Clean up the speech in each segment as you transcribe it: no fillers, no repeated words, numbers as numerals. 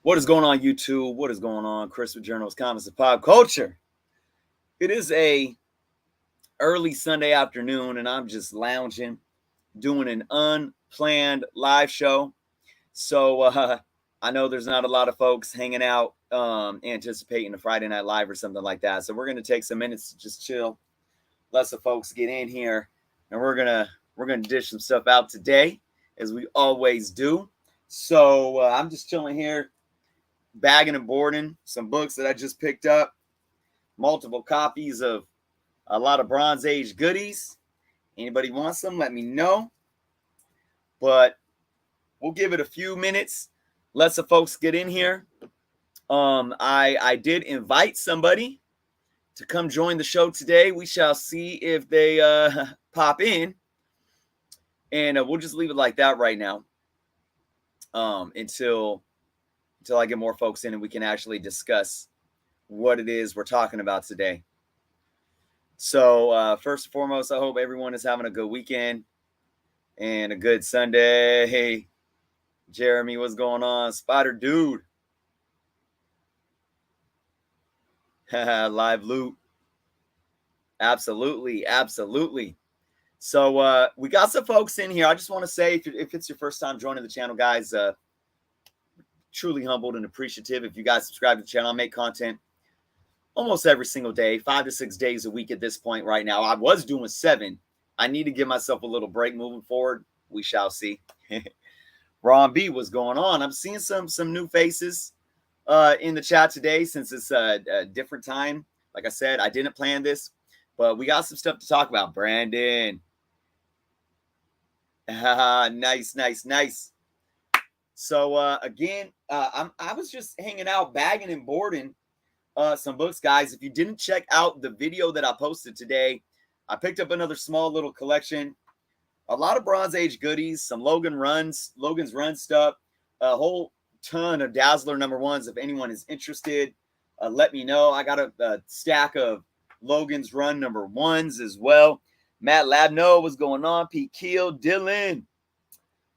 What is going on, YouTube? What is going on, Chris with Journals, Comments, and Pop Culture? It is a early Sunday afternoon, and I'm just lounging, doing an unplanned live show. So I know there's not a lot of folks hanging out, anticipating a Friday Night Live or something like that. So we're gonna take some minutes to just chill, let some folks get in here, and we're gonna dish some stuff out today, as we always do. So I'm just chilling here bagging and boarding some books that I just picked up, multiple copies of a lot of Bronze Age goodies. Anybody wants them, let me know. But we'll give it a few minutes, let some folks get in here. I did invite somebody to come join the show today. We shall see if they pop in, and we'll just leave it like that right now, until I get more folks in and we can actually discuss what it is we're talking about today. So first and foremost, I hope everyone is having a good weekend and a good Sunday. Hey, Jeremy, what's going on? Spider Dude. Live loot. Absolutely. So we got some folks in here. I just want to say, if it's your first time joining the channel, guys, truly humbled and appreciative. If you guys subscribe to the channel, I make content almost every single day, 5 to 6 days a week at this point right now. I was doing 7. I need to give myself a little break moving forward. We shall see. Ron B, what's going on? I'm seeing some new faces in the chat today, since it's a different time. Like I said, I didn't plan this, but we got some stuff to talk about. Brandon. Nice. So again, I was just hanging out, bagging and boarding some books, guys. If you didn't check out the video that I posted today, I picked up another small little collection, a lot of Bronze Age goodies, some Logan's Run stuff, a whole ton of Dazzler #1s. If anyone is interested, let me know. I got a stack of Logan's Run #1s as well. Matt Labno, what's going on? Pete Keel, Dylan.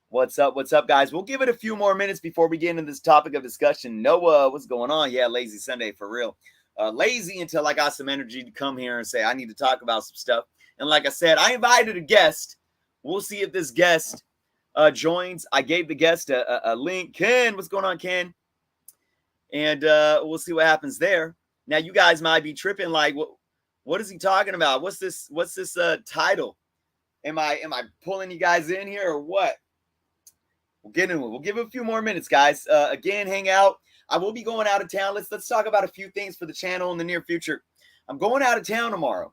What's up, guys? We'll give it a few more minutes before we get into this topic of discussion. Noah, what's going on? Yeah, lazy Sunday for real. Lazy until I got some energy to come here and say I need to talk about some stuff. And like I said, I invited a guest. We'll see if this guest joins. I gave the guest a link. Ken, what's going on, Ken? And we'll see what happens there. Now, you guys might be tripping like, what is he talking about? What's this title? Am I pulling you guys in here or what? We'll get into it. We'll give it a few more minutes, guys. Again, hang out. I will be going out of town. Let's talk about a few things for the channel in the near future. I'm going out of town tomorrow.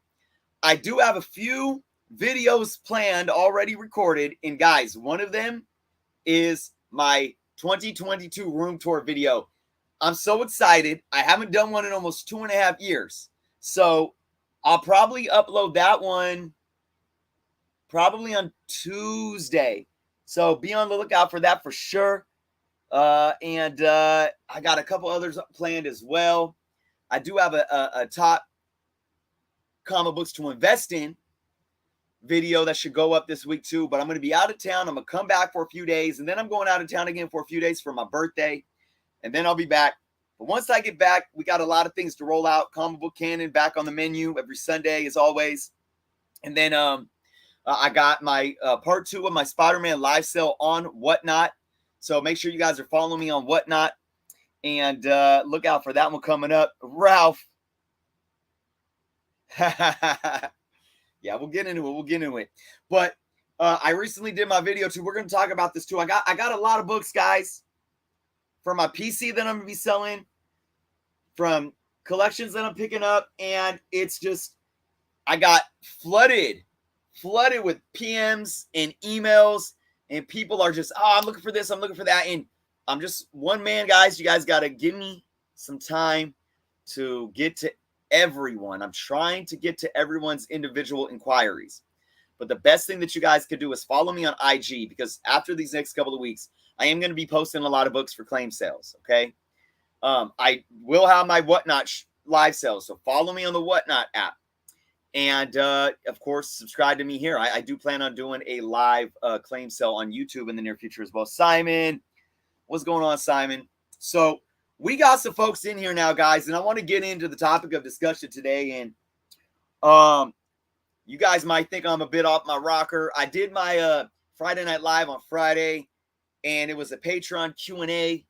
I do have a few videos planned, already recorded. And guys, one of them is my 2022 room tour video. I'm so excited. I haven't done one in almost 2.5 years. So I'll probably upload that one probably on Tuesday. So be on the lookout for that for sure. And I got a couple others planned as well. I do have a top comic books to invest in video that should go up this week too. But I'm going to be out of town. I'm going to come back for a few days. And then I'm going out of town again for a few days for my birthday. And then I'll be back. But once I get back, we got a lot of things to roll out. Comic book canon back on the menu every Sunday as always. And then I got my part 2 of my Spider-Man live sale on Whatnot. So make sure you guys are following me on Whatnot. And look out for that one coming up. Ralph. Yeah, we'll get into it. But I recently did my video too. We're going to talk about this too. I got a lot of books, guys, for my PC that I'm going to be selling, from collections that I'm picking up. And it's just, I got flooded with PMs and emails, and people are just, I'm looking for this, I'm looking for that. And I'm just one man, guys. You guys got to give me some time to get to everyone. I'm trying to get to everyone's individual inquiries. But the best thing that you guys could do is follow me on IG, because after these next couple of weeks, I am going to be posting a lot of books for claim sales. Okay. I will have my Whatnot live sales. So follow me on the Whatnot app. And, of course, subscribe to me here. I do plan on doing a live claim sale on YouTube in the near future as well. Simon, what's going on, Simon? So we got some folks in here now, guys, and I want to get into the topic of discussion today. And you guys might think I'm a bit off my rocker. I did my Friday Night Live on Friday, and it was a Patreon Q&A,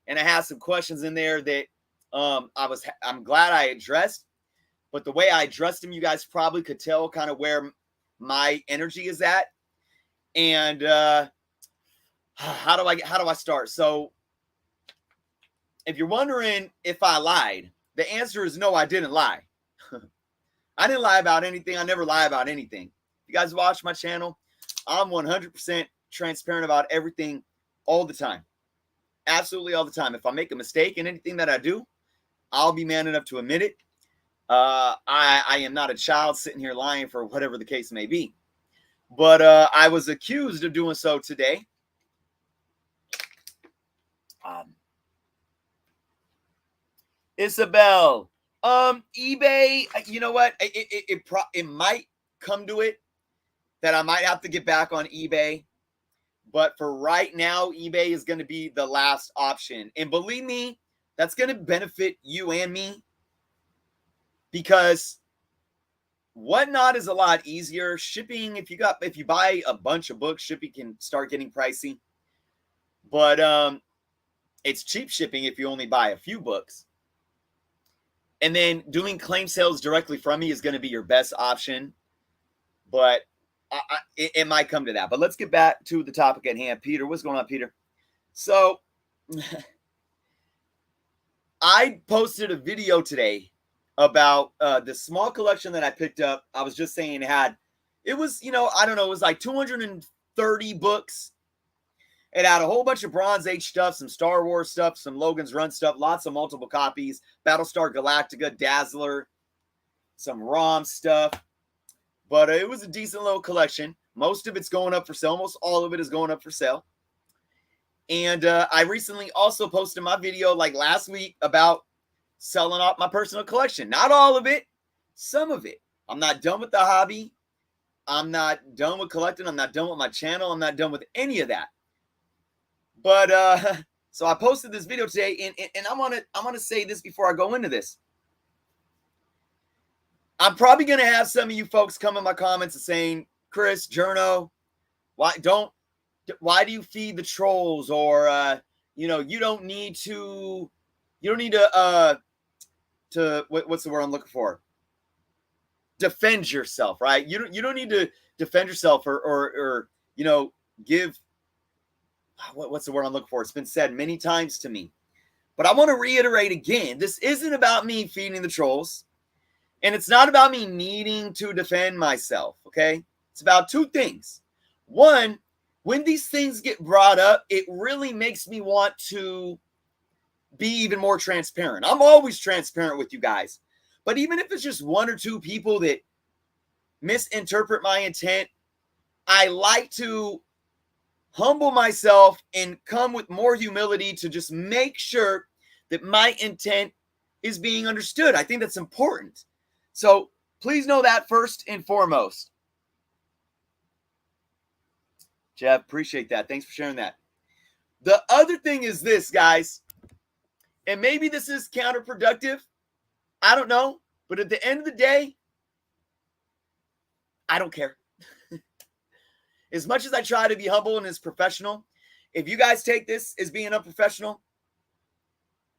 and I had some questions in there that I'm glad I addressed. But the way I addressed them, you guys probably could tell kind of where my energy is at. And how do I start? So if you're wondering if I lied, the answer is no, I didn't lie. I didn't lie about anything. I never lie about anything. If you guys watch my channel, I'm 100% transparent about everything all the time. Absolutely all the time. If I make a mistake in anything that I do, I'll be man enough to admit it. I am not a child sitting here lying for whatever the case may be. But I was accused of doing so today. Isabel, eBay, you know what? It might come to it that I might have to get back on eBay. But for right now, eBay is going to be the last option. And believe me, that's going to benefit you and me. Because Whatnot is a lot easier. Shipping, if you buy a bunch of books, shipping can start getting pricey. But it's cheap shipping if you only buy a few books. And then doing claim sales directly from me is going to be your best option. But it might come to that. But let's get back to the topic at hand. Peter, what's going on, Peter? So I posted a video today about the small collection that I picked up. I was just saying it was like 230 books. It had a whole bunch of Bronze Age stuff, some Star Wars stuff, some Logan's Run stuff, lots of multiple copies, Battlestar Galactica, Dazzler, some ROM stuff. But it was a decent little collection. Most of it's going up for sale. Almost all of it is going up for sale. And I recently also posted my video like last week about selling off my personal collection. Not all of it, some of it. I'm not done with the hobby. I'm not done with collecting. I'm not done with my channel. I'm not done with any of that. But so I posted this video today, and I want to say this before I go into this. I'm probably going to have some of you folks come in my comments and saying, Chris, Journo, why do you feed the trolls? Or you don't need to what's the word I'm looking for? Defend yourself, right? You don't need to defend yourself or give what's the word I'm looking for? It's been said many times to me. But I want to reiterate again, this isn't about me feeding the trolls. And it's not about me needing to defend myself, okay? It's about two things. One, when these things get brought up, it really makes me want to be even more transparent. I'm always transparent with you guys. But even if it's just one or two people that misinterpret my intent, I like to humble myself and come with more humility to just make sure that my intent is being understood. I think that's important. So please know that first and foremost. Jeff, appreciate that. Thanks for sharing that. The other thing is this, guys, and maybe this is counterproductive. I don't know. But at the end of the day, I don't care. As much as I try to be humble and as professional, if you guys take this as being unprofessional,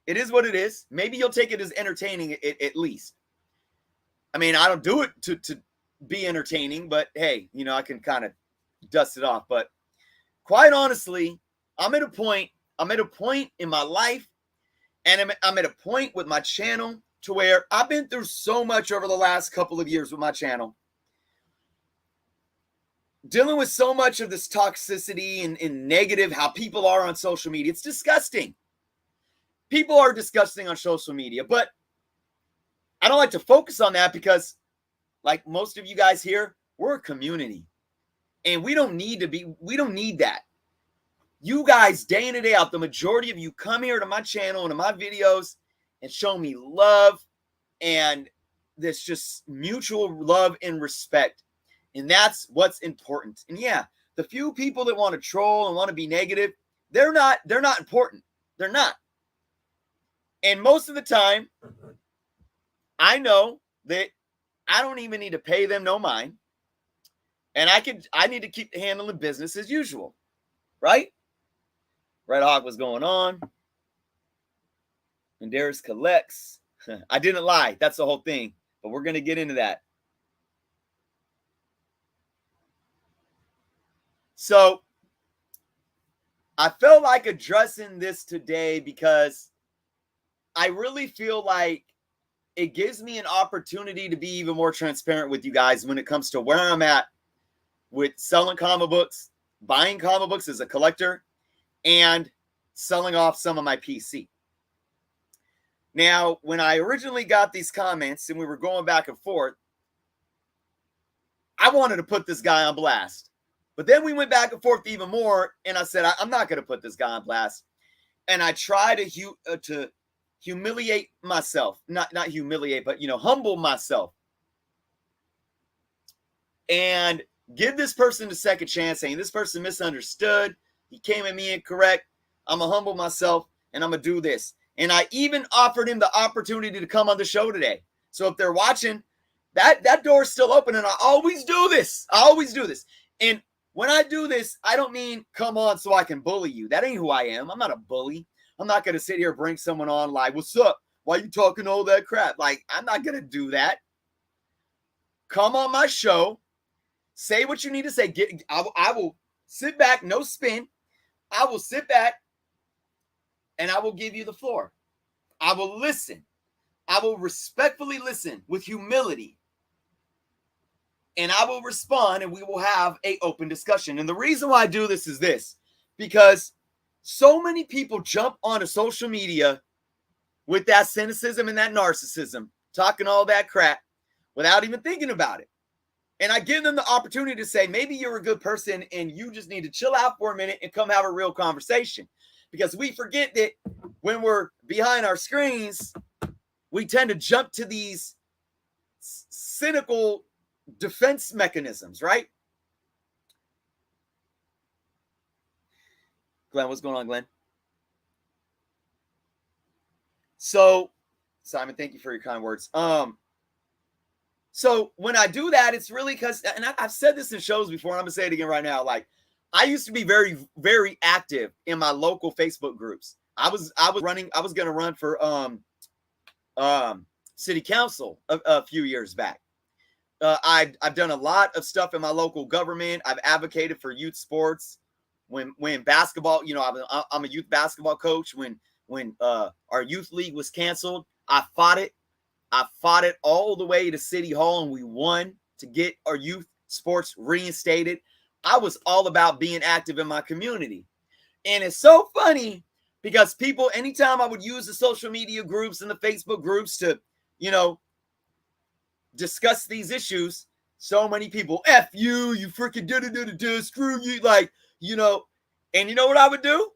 it is what it is. Maybe you'll take it as entertaining at least. I mean, I don't do it to be entertaining, but hey, I can kind of dust it off. But quite honestly, I'm at a point in my life, and I'm at a point with my channel to where I've been through so much over the last couple of years with my channel. Dealing with so much of this toxicity and negative, how people are on social media. It's disgusting. People are disgusting on social media, but I don't like to focus on that because, like most of you guys here, we're a community. And we don't need that. You guys, day in and day out, the majority of you come here to my channel and to my videos and show me love and this just mutual love and respect. And that's what's important. And yeah, the few people that want to troll and want to be negative, they're not important. They're not. And most of the time, I know that I don't even need to pay them no mind. And I need to keep handling business as usual. Right? Red Hawk was going on. And Darius collects. I didn't lie. That's the whole thing. But we're going to get into that. So I felt like addressing this today because I really feel like it gives me an opportunity to be even more transparent with you guys when it comes to where I'm at with selling comic books, buying comic books as a collector, and selling off some of my PC. Now, when I originally got these comments and we were going back and forth, I wanted to put this guy on blast. But then we went back and forth even more, and I said, I'm not going to put this guy on blast. And I try to humiliate myself. Not humiliate, but, humble myself. And give this person a second chance, saying this person misunderstood. He came at me incorrect. I'm going to humble myself, and I'm going to do this. And I even offered him the opportunity to come on the show today. So if they're watching, that door is still open, and I always do this. And when I do this, I don't mean come on so I can bully you. That ain't who I am. I'm not a bully. I'm not going to sit here and bring someone on like, what's up? Why you talking all that crap? Like, I'm not going to do that. Come on my show. Say what you need to say. I will sit back, no spin. I will sit back, and I will give you the floor. I will listen. I will respectfully listen with humility. And I will respond, and we will have an open discussion. And the reason why I do this is this. Because so many people jump onto social media with that cynicism and that narcissism, talking all that crap without even thinking about it. And I give them the opportunity to say, maybe you're a good person and you just need to chill out for a minute and come have a real conversation. Because we forget that when we're behind our screens, we tend to jump to these cynical defense mechanisms, right? Glenn, what's going on, Glenn? So, Simon, thank you for your kind words. So when I do that, it's really because, and I've said this in shows before, and I'm gonna say it again right now. Like, I used to be very, very active in my local Facebook groups. I was gonna run for city council a few years back. I've done a lot of stuff in my local government. I've advocated for youth sports. When basketball, I'm a youth basketball coach. When our youth league was canceled, I fought it. I fought it all the way to City Hall, and we won to get our youth sports reinstated. I was all about being active in my community. And it's so funny because people, anytime I would use the social media groups and the Facebook groups to, discuss these issues, so many people, F you freaking da-da-da-da-da, screw you, and you know what I would do?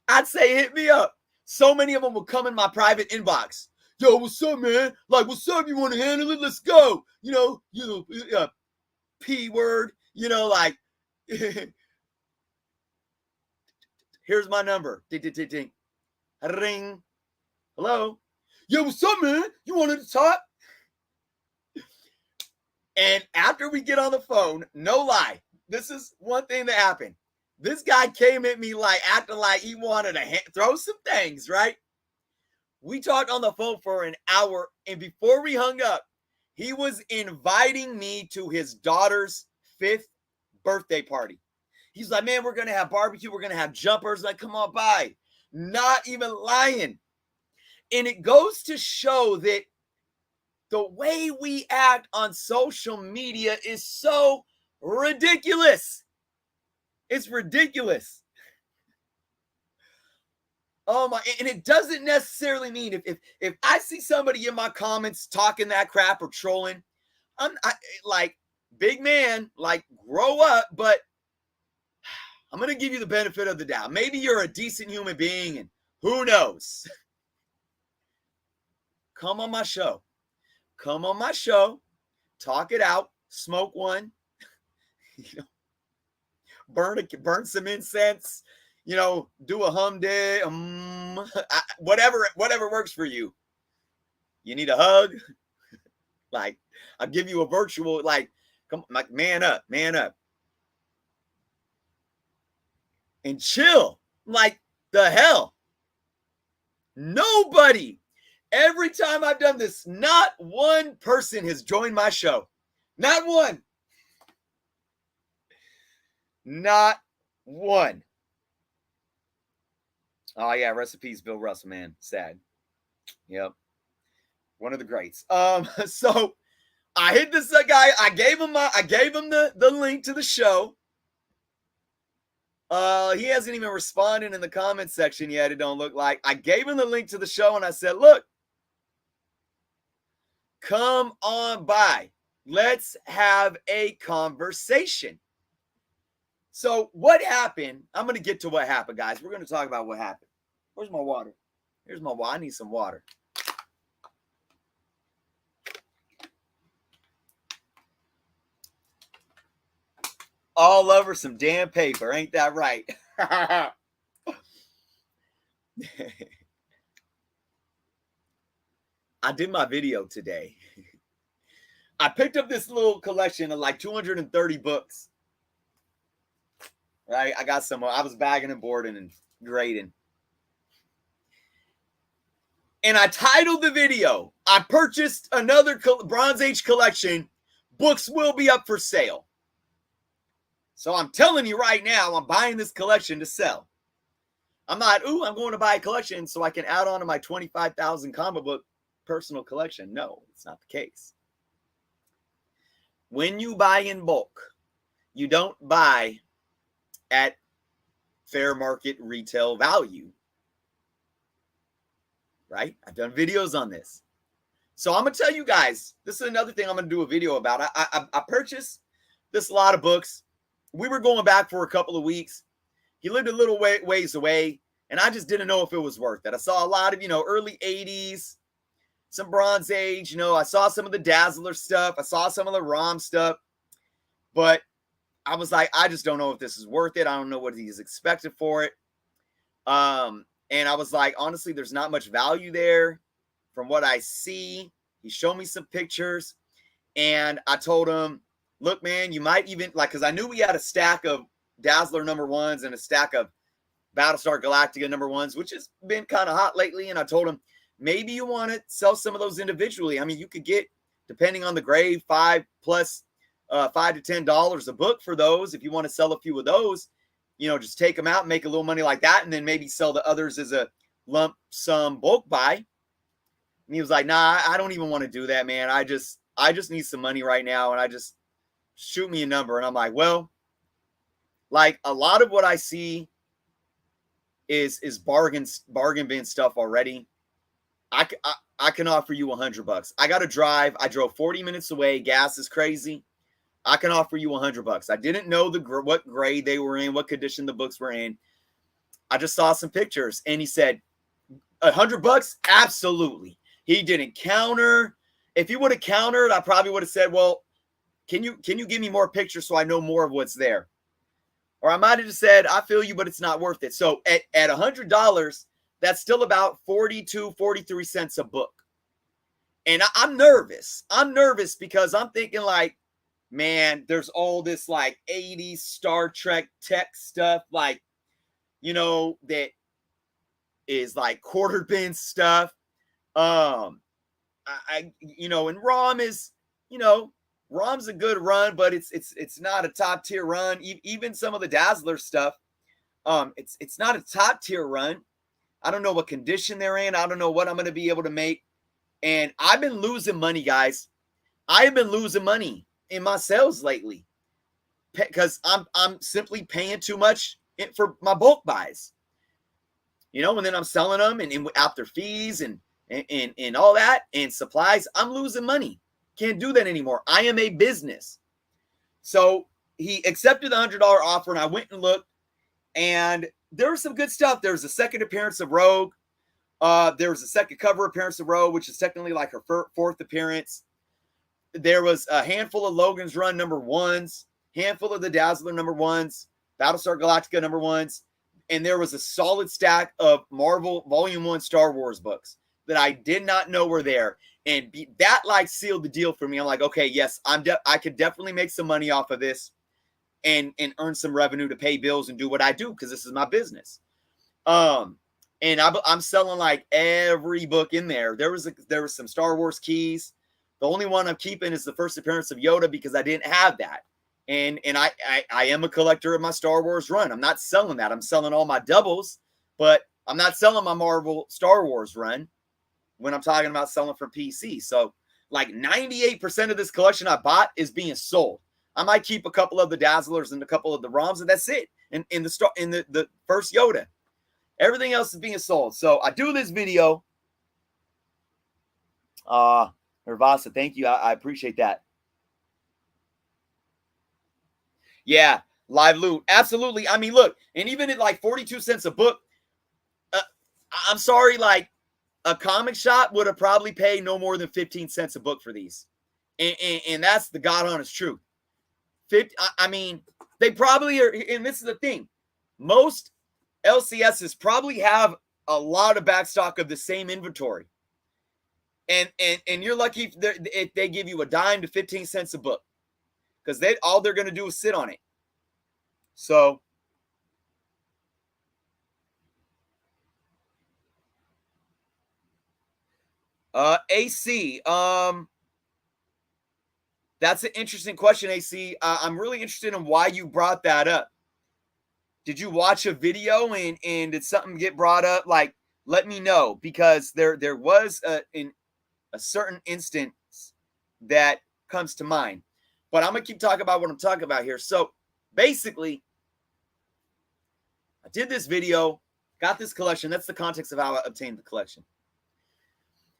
I'd say, hit me up. So many of them would come in my private inbox. Yo, what's up, man? Like, what's up? You want to handle it? Let's go. P word, here's my number. Ding. Ring. Hello. Yo, what's up, man? You wanted to talk? And after we get on the phone, no lie, this is one thing that happened. This guy came at me acting like he wanted to throw some things, right? We talked on the phone for an hour, and before we hung up, he was inviting me to his daughter's 5th birthday party. He's like, man, we're going to have barbecue. We're going to have jumpers. Like, come on by. Not even lying. And it goes to show that the way we act on social media is so ridiculous. It's ridiculous. Oh my, and it doesn't necessarily mean if I see somebody in my comments talking that crap or trolling, I big man, grow up, but I'm going to give you the benefit of the doubt. Maybe you're a decent human being, and who knows? Come on my show. Talk it out, smoke one, burn some incense, do a hum day, whatever works for you. You need a hug? Like, I'll give you a virtual, like, come, like, man up, and chill. Like, the hell? Nobody. Every time I've done this, not one person has joined my show. Not one. Not one. Oh yeah, recipes, Bill Russell, man. Sad. Yep. One of the greats. So I hit this guy. I gave him the link to the show. He hasn't even responded in the comment section yet, it don't look like. I gave him the link to the show and I said, look, come on by. Let's have a conversation. So what happened? I'm going to get to what happened, guys. We're going to talk about what happened. Where's my water? Here's my water. I need some water. All over some damn paper. Ain't that right? I did my video today. I picked up this little collection of like 230 books. Right? I got some. I was bagging and boarding and grading. And I titled the video, I purchased another Bronze Age collection. Books will be up for sale. So I'm telling you right now, I'm buying this collection to sell. I'm not, I'm going to buy a collection so I can add on to my 25,000 comic book personal collection. No, it's not the case. When you buy in bulk, you don't buy at fair market retail value. Right? I've done videos on this. So I'm going to tell you guys, this is another thing I'm going to do a video about. I purchased this lot of books. We were going back for a couple of weeks. He lived a little ways away, and I just didn't know if it was worth it. I saw a lot of, early 80s, some Bronze Age, I saw some of the Dazzler stuff. I saw some of the ROM stuff, but I was like, I just don't know if this is worth it. I don't know what he's expected for it. And I was like, honestly, there's not much value there from what I see. He showed me some pictures, and I told him, look, man, you might even, because I knew we had a stack of Dazzler #1s and a stack of Battlestar Galactica #1s, which has been kind of hot lately. And I told him, maybe you want to sell some of those individually. I mean, you could get, depending on the grade, $5 to $10 a book for those. If you want to sell a few of those, just take them out and make a little money like that, and then maybe sell the others as a lump sum bulk buy. And he was like, nah, I don't even want to do that, man. I just need some money right now, and I just shoot me a number. And I'm like, well, like a lot of what I see is bargain bin stuff already. I can offer you $100. I got to drive. I drove 40 minutes away. Gas is crazy. I can offer you $100. I didn't know what grade they were in, what condition the books were in. I just saw some pictures, and he said, $100? Absolutely. He didn't counter. If he would have countered, I probably would have said, well, can you give me more pictures so I know more of what's there? Or I might have just said, I feel you, but it's not worth it. So at $100, that's still about 42, 43 cents a book. And I'm nervous. I'm nervous because I'm thinking like, man, there's all this like 80s Star Trek tech stuff, like, that is like quarter bin stuff. And ROM is, ROM's a good run, but it's not a top tier run. Even some of the Dazzler stuff, it's not a top tier run. I don't know what condition they're in. I don't know what I'm going to be able to make. And I've been losing money, guys. I have been losing money in my sales lately because I'm simply paying too much for my bulk buys, and then I'm selling them and after fees and all that and supplies, I'm losing money. Can't do that anymore. I am a business. So he accepted the $100 offer, and I went and looked, and there was some good stuff. There was a second appearance of Rogue. There was a second cover appearance of Rogue, which is technically like her fourth appearance. There was a handful of Logan's Run #1s, handful of the Dazzler #1s, Battlestar Galactica #1s. and there was a solid stack of Marvel Volume 1 Star Wars books that I did not know were there. And that like sealed the deal for me. I'm like, okay, yes, I could definitely make some money off of this and earn some revenue to pay bills and do what I do because this is my business. And I'm selling like every book in there. There was some Star Wars keys. The only one I'm keeping is the first appearance of Yoda because I didn't have that. And I am a collector of my Star Wars run. I'm not selling that. I'm selling all my doubles, but I'm not selling my Marvel Star Wars run when I'm talking about selling for PC. So like 98% of this collection I bought is being sold. I might keep a couple of the Dazzlers and a couple of the ROMs, and that's it. And in the first Yoda. Everything else is being sold. So I do this video. Nervasa, thank you. I appreciate that. Yeah, live loot. Absolutely. I mean, look, and even at like 42 cents a book, I'm sorry, like a comic shop would have probably paid no more than 15 cents a book for these. And that's the God honest truth. I mean, they probably are, and this is the thing. Most LCSs probably have a lot of backstock of the same inventory. And you're lucky if they give you a dime to 15 cents a book. Because all they're going to do is sit on it. So AC, that's an interesting question, AC. I'm really interested in why you brought that up. Did you watch a video and did something get brought up? Like, let me know, because there was a certain instance that comes to mind. But I'm going to keep talking about what I'm talking about here. So basically, I did this video, got this collection. That's the context of how I obtained the collection.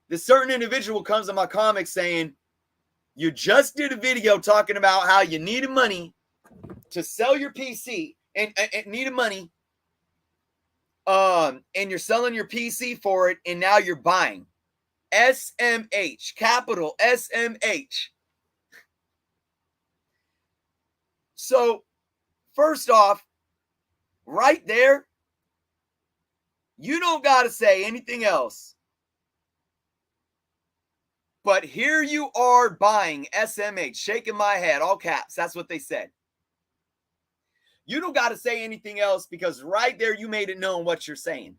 This certain individual comes in my comics saying, you just did a video talking about how you needed money to sell your PC and needed money. And you're selling your PC for it, and now you're buying. SMH, capital SMH. So, first off, right there, you don't got to say anything else. But here you are buying SMH, shaking my head, all caps. That's what they said. You don't got to say anything else, because right there you made it known what you're saying.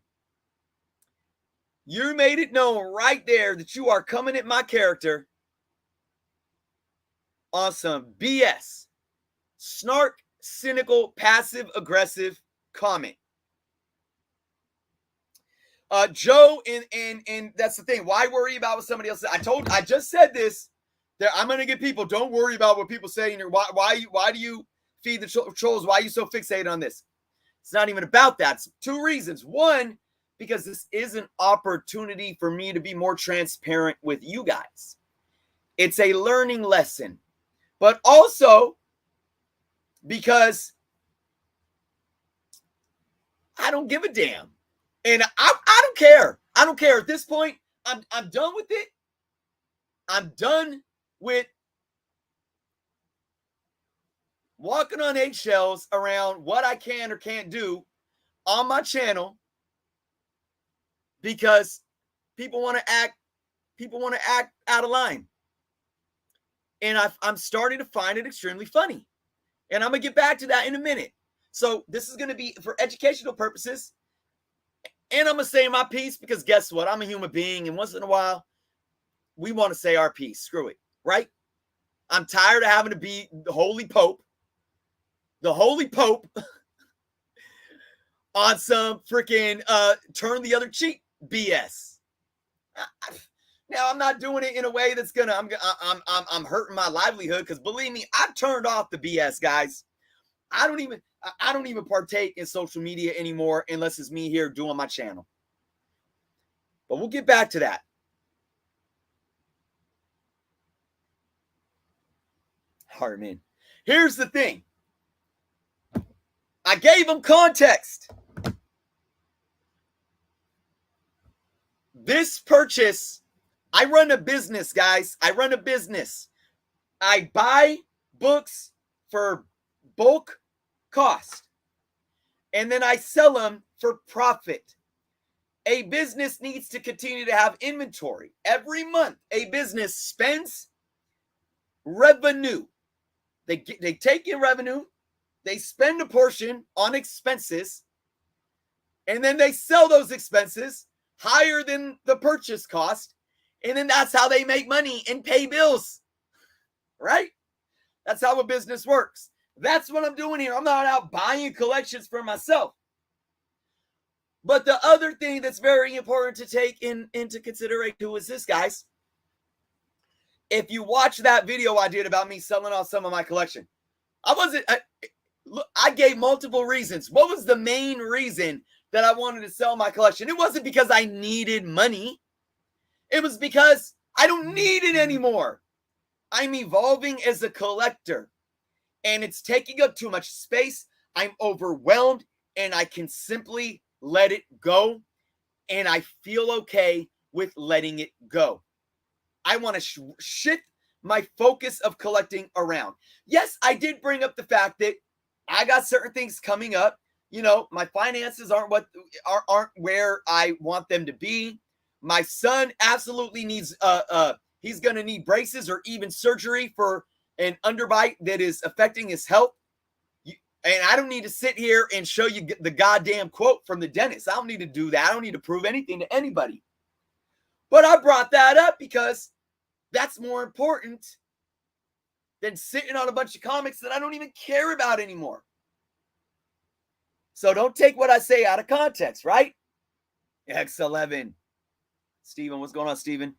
You made it known right there that you are coming at my character on some BS. Snark, cynical, passive-aggressive comment. Joe, and that's the thing. Why worry about what somebody else said? I just said this. There, I'm going to get people, don't worry about what people say. Why do you feed the trolls? Why are you so fixated on this? It's not even about that. It's two reasons. One, because this is an opportunity for me to be more transparent with you guys. It's a learning lesson. But also because I don't give a damn. And I don't care. I don't care. At this point, I'm done with it. I'm done with walking on eggshells around what I can or can't do on my channel, because people want to act out of line. And I'm starting to find it extremely funny. And I'm going to get back to that in a minute. So this is going to be for educational purposes. And I'm going to say my piece, because guess what? I'm a human being, and once in a while, we want to say our piece. Screw it, right? I'm tired of having to be the Holy Pope on some freaking turn the other cheek BS. Now, I'm not doing it in a way that's gonna, I'm hurting my livelihood, because believe me, I've turned off the BS, guys. I don't even partake in social media anymore unless it's me here doing my channel. But we'll get back to that. Harmon. Here's the thing. I gave him context. This purchase, I run a business, guys. I run a business. I buy books for bulk cost. and then I sell them for profit. A business needs to continue to have inventory. Every month, a business spends revenue. They take in revenue, they spend a portion on expenses, and then they sell those expenses higher than the purchase cost, and then that's how they make money and pay bills, right? That's how a business works. That's what I'm doing here. I'm not out buying collections for myself. But the other thing that's very important to take into consideration is this, guys. If you watch that video I did about me selling off some of my collection, I gave multiple reasons. What was the main reason that I wanted to sell my collection? It wasn't because I needed money. It was because I don't need it anymore. I'm evolving as a collector, and it's taking up too much space. I'm overwhelmed, and I can simply let it go, and I feel okay with letting it go. I want to shift my focus of collecting around. Yes, I did bring up the fact that I got certain things coming up. You know, my finances aren't where I want them to be. My son absolutely needs he's going to need braces or even surgery for an underbite that is affecting his health. And I don't need to sit here and show you the goddamn quote from the dentist. I don't need to do that. I don't need to prove anything to anybody. But I brought that up because that's more important than sitting on a bunch of comics that I don't even care about anymore. So don't take what I say out of context, right? X11. Steven, what's going on, Steven?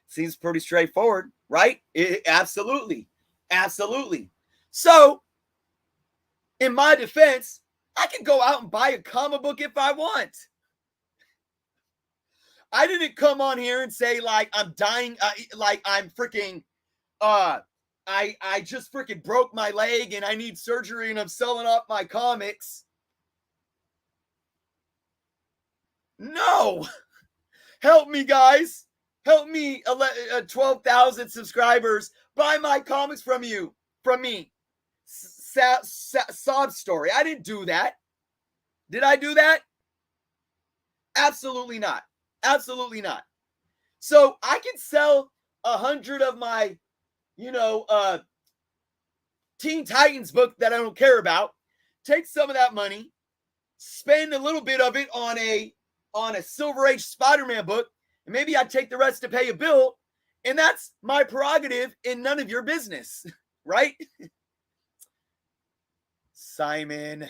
Seems pretty straightforward, right? Absolutely. Absolutely. So, in my defense, I can go out and buy a comic book if I want. I didn't come on here and say like I'm dying, like I'm freaking, I just freaking broke my leg and I need surgery and I'm selling off my comics. No, help me, guys. Help me, 12,000 subscribers. Buy my comics from me. Sob story. I didn't do that. Did I do that? Absolutely not. Absolutely not. So I can sell 100 of my, Teen Titans book that I don't care about, take some of that money, spend a little bit of it on a Silver Age Spider-Man book, and maybe I take the rest to pay a bill, and that's my prerogative and none of your business, right? Simon.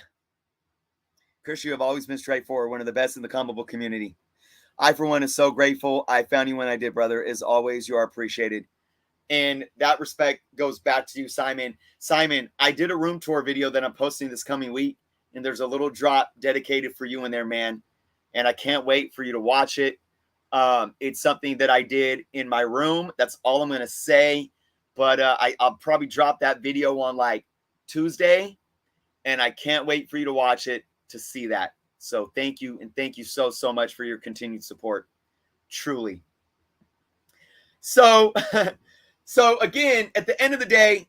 Chris, you have always been straightforward, one of the best in the comic book community. I, for one, is so grateful. I found you when I did, brother. As always, you are appreciated. And that respect goes back to you, Simon. Simon, I did a room tour video that I'm posting this coming week, and there's a little drop dedicated for you in there, man. And I can't wait for you to watch it. It's something that I did in my room. That's all I'm going to say. But I'll probably drop that video on like Tuesday, and I can't wait for you to watch it to see that. So thank you, and thank you so much for your continued support. Truly. So, so again, at the end of the day,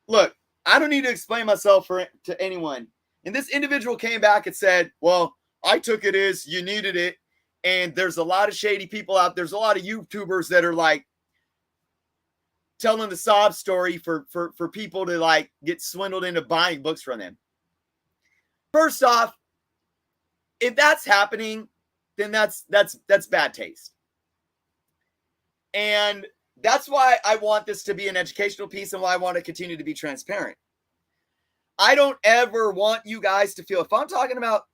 look, I don't need to explain myself to anyone. And this individual came back and said, well, I took it as you needed it. And there's a lot of shady people out. There's a lot of YouTubers that are like telling the sob story for people to like get swindled into buying books from them. First off, if that's happening, then that's bad taste. And that's why I want this to be an educational piece and why I want to continue to be transparent. I don't ever want you guys to feel, if I'm talking about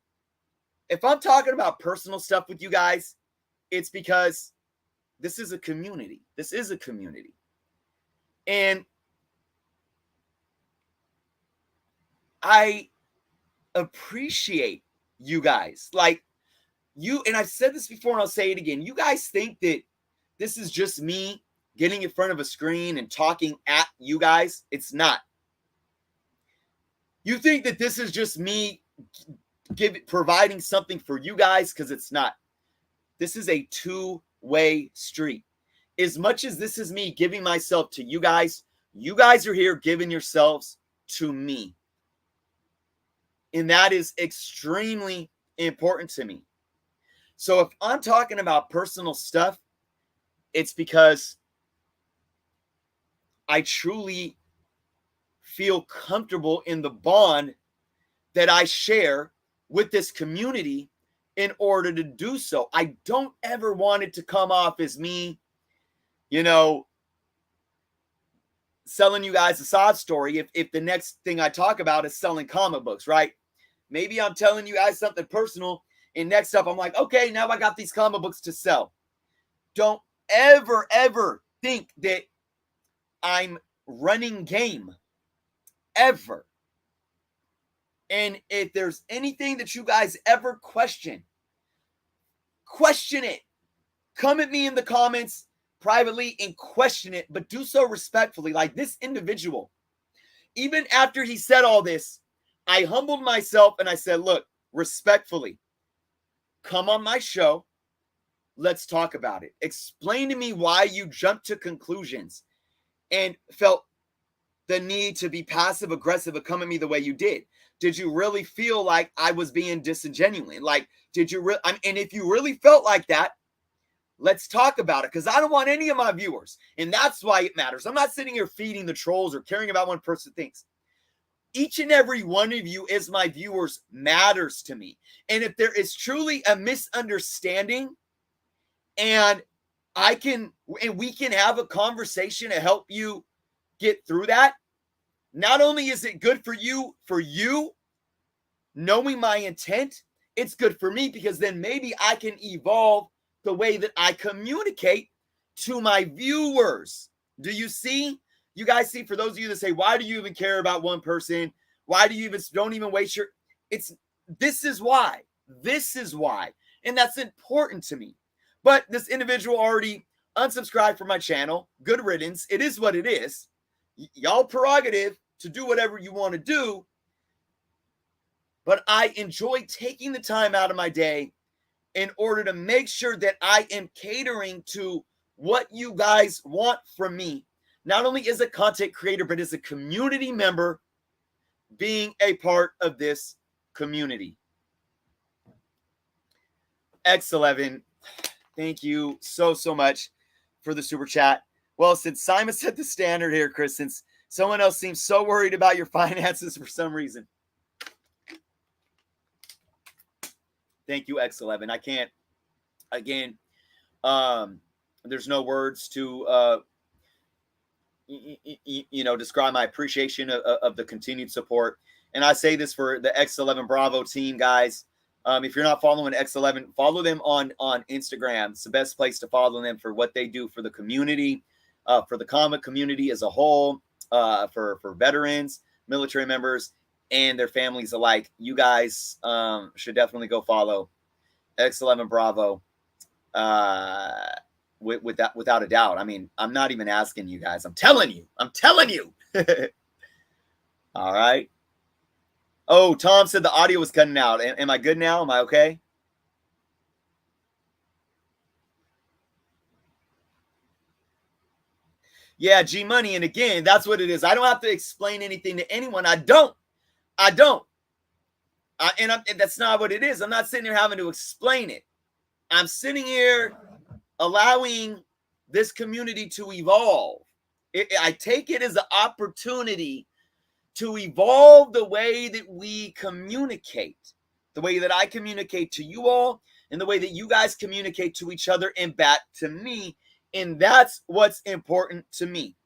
personal stuff with you guys, it's because this is a community. This is a community. And I appreciate you guys. Like you, and I've said this before and I'll say it again. You guys think that this is just me getting in front of a screen and talking at you guys. It's not. You think that this is just me providing something for you guys, because it's not. This is a two-way street. As much as this is me giving myself to you guys are here giving yourselves to me. And that is extremely important to me. So if I'm talking about personal stuff, it's because I truly feel comfortable in the bond that I share with this community in order to do so. I don't ever want it to come off as me, selling you guys a sob story if the next thing I talk about is selling comic books, right? Maybe I'm telling you guys something personal, and next up I'm like, okay, now I got these comic books to sell. Don't ever think that I'm running game. Ever. And if there's anything that you guys ever question it. Come at me in the comments privately and question it, but do so respectfully. Like this individual, even after he said all this, I humbled myself and I said, look, respectfully, come on my show. Let's talk about it. Explain to me why you jumped to conclusions and felt the need to be passive aggressive and come at me the way you did. Did you really feel like I was being disingenuous? Like, did you really? And if you really felt like that, let's talk about it, because I don't want any of my viewers, and that's why it matters. I'm not sitting here feeding the trolls or caring about one person thinks. Each and every one of you as my viewers matters to me. And if there is truly a misunderstanding and we can have a conversation to help you get through that, not only is it good for you knowing my intent, it's good for me because then maybe I can evolve the way that I communicate to my viewers. Do you see? You guys see, for those of you that say, why do you even care about one person? Why do you don't even waste your, this is why. And that's important to me. But this individual already unsubscribed from my channel. Good riddance. It is what it is. Y'all prerogative to do whatever you want to do. But I enjoy taking the time out of my day in order to make sure that I am catering to what you guys want from me, not only as a content creator, but as a community member being a part of this community. X11, thank you so much for the super chat. Well, since Simon set the standard here, Chris, since someone else seems so worried about your finances for some reason. Thank you, X11. I can't, again, there's no words to, describe my appreciation of the continued support. And I say this for the X11 Bravo team, guys. If you're not following X11, follow them on Instagram. It's the best place to follow them for what they do for the community, for the comic community as a whole, for veterans, military members, and their families alike. You guys should definitely go follow X11 Bravo without a doubt. I mean, I'm not even asking you guys. I'm telling you. All right. Oh, Tom said the audio was cutting out. Am I good now? Am I okay? Yeah, G Money. And again, that's what it is. I don't have to explain anything to anyone. I don't. And that's not what it is. I'm not sitting here having to explain it. I'm sitting here allowing this community to evolve. I take it as an opportunity to evolve the way that we communicate, the way that I communicate to you all, and the way that you guys communicate to each other and back to me. And that's what's important to me.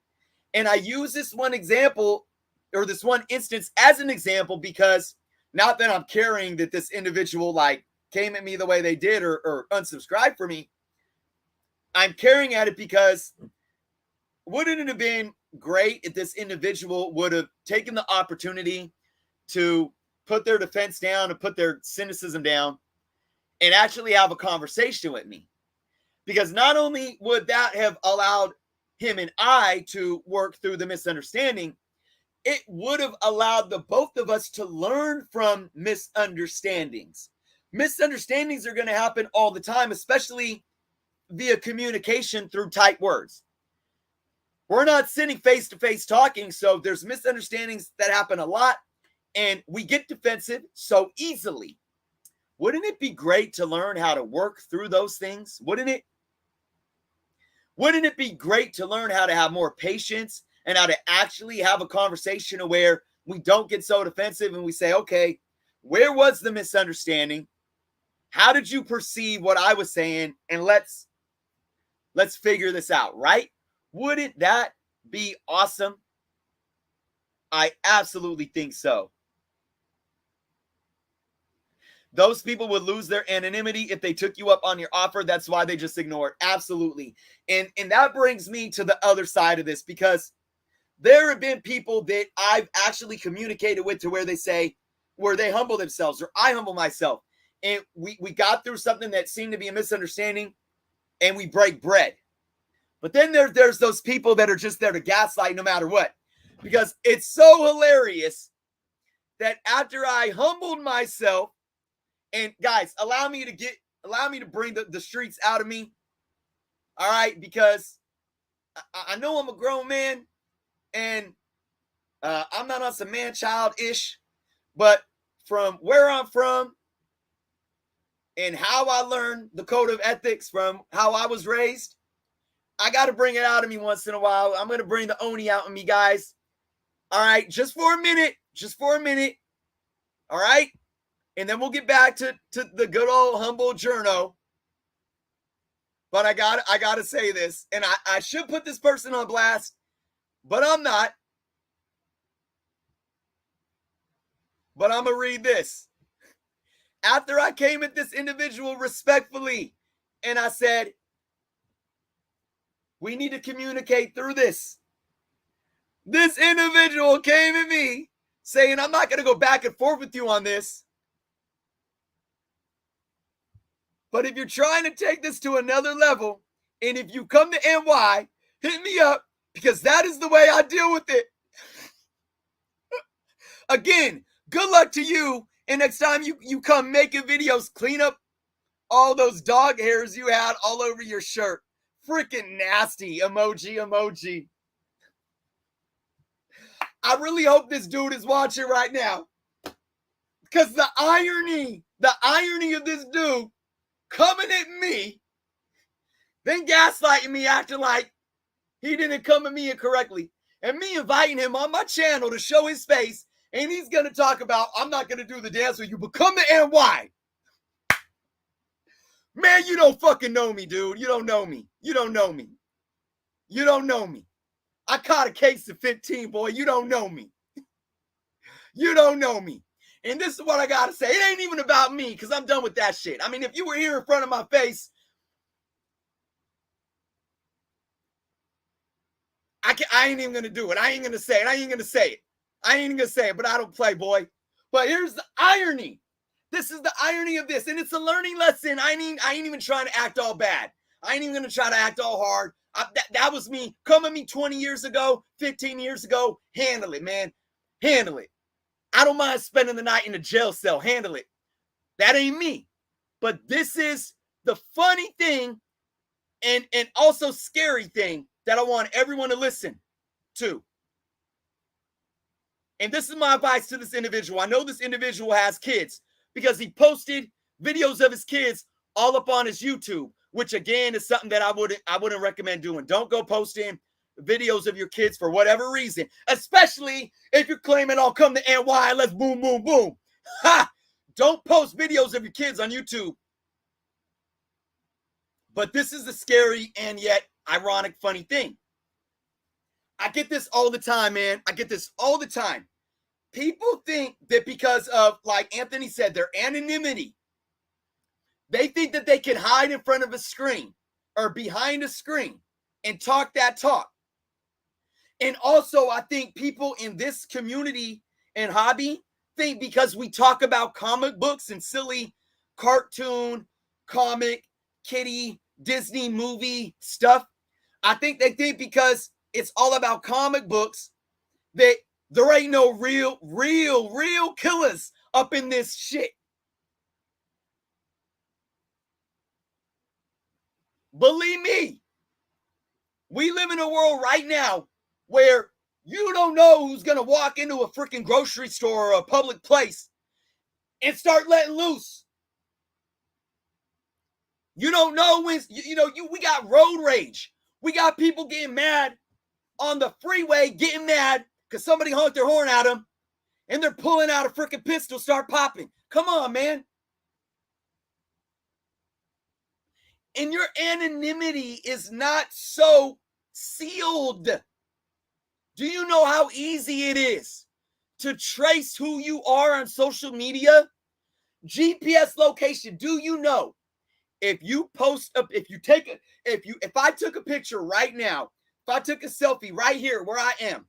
And I use this one example or this one instance as an example because not that I'm caring that this individual like came at me the way they did or unsubscribed for me. I'm caring at it because wouldn't it have been great if this individual would have taken the opportunity to put their defense down and put their cynicism down and actually have a conversation with me? Because not only would that have allowed him and I to work through the misunderstanding, it would have allowed the both of us to learn from misunderstandings. Misunderstandings are going to happen all the time, especially via communication through typed words. We're not sitting face to face talking, so there's misunderstandings that happen a lot. And we get defensive so easily. Wouldn't it be great to learn how to work through those things? Wouldn't it? Wouldn't it be great to learn how to have more patience and how to actually have a conversation where we don't get so defensive and we say, okay, where was the misunderstanding? How did you perceive what I was saying? And let's figure this out, right? Wouldn't that be awesome? I absolutely think so. Those people would lose their anonymity if they took you up on your offer. That's why they just ignored. Absolutely. And that brings me to the other side of this, because there have been people that I've actually communicated with to where they humble themselves, or I humble myself. And we got through something that seemed to be a misunderstanding and we break bread. But then there's those people that are just there to gaslight no matter what. Because it's so hilarious that after I humbled myself, and guys, allow me to bring the streets out of me. All right, because I know I'm a grown man and I'm not on some man-child-ish, but from where I'm from and how I learned the code of ethics from how I was raised, I got to bring it out of me once in a while. I'm going to bring the Oni out of me, guys. All right, just for a minute. All right, and then we'll get back to the good old humble journo. But I got to say this, and I should put this person on blast, but I'm not. But I'm going to read this. After I came at this individual respectfully, and I said, we need to communicate through this. This individual came at me saying, I'm not going to go back and forth with you on this. But if you're trying to take this to another level, and if you come to NY, hit me up, because that is the way I deal with it. Again, good luck to you. And next time you come making videos, clean up all those dog hairs you had all over your shirt. Freaking nasty. Emoji. I really hope this dude is watching right now. Because the irony of this dude coming at me, then gaslighting me, acting like he didn't come at me incorrectly, and me inviting him on my channel to show his face, and he's going to talk about, I'm not going to do the dance with you, but come to NY. Man, you don't fucking know me, dude. You don't know me. I caught a case of 15, boy. You don't know me. And this is what I got to say. It ain't even about me, because I'm done with that shit. I mean, if you were here in front of my face, I ain't even going to do it. I ain't going to say it. But I don't play, boy. But here's the irony. This is the irony of this. And it's a learning lesson. I ain't even trying to act all bad. I ain't even going to try to act all hard. That was me. Come at me 20 years ago, 15 years ago. Handle it, man. Handle it. I don't mind spending the night in a jail cell. Handle it. That ain't me. But this is the funny thing and also scary thing that I want everyone to listen to. And this is my advice to this individual. I know this individual has kids because he posted videos of his kids all up on his YouTube, which again is something that I wouldn't recommend doing. Don't go posting videos of your kids for whatever reason, especially if you're claiming I'll come to NY, let's boom, boom, boom. Ha! Don't post videos of your kids on YouTube. But this is the scary and yet ironic, funny thing. I get this all the time, man. People think that because of, like Anthony said, their anonymity, they think that they can hide in front of a screen or behind a screen and talk that talk. And also, I think people in this community and hobby think because we talk about comic books and silly cartoon, comic, kitty, Disney movie stuff, I think they think because it's all about comic books that there ain't no real killers up in this shit. Believe me, we live in a world right now where You don't know who's going to walk into a freaking grocery store or a public place and start letting loose. You don't know when, we got road rage. We got people getting mad on the freeway, getting mad because somebody honked their horn at them and they're pulling out a freaking pistol, start popping. Come on, man. And your anonymity is not so sealed. Do you know how easy it is to trace who you are on social media? GPS location. Do you know if I took a picture right now, if I took a selfie right here where I am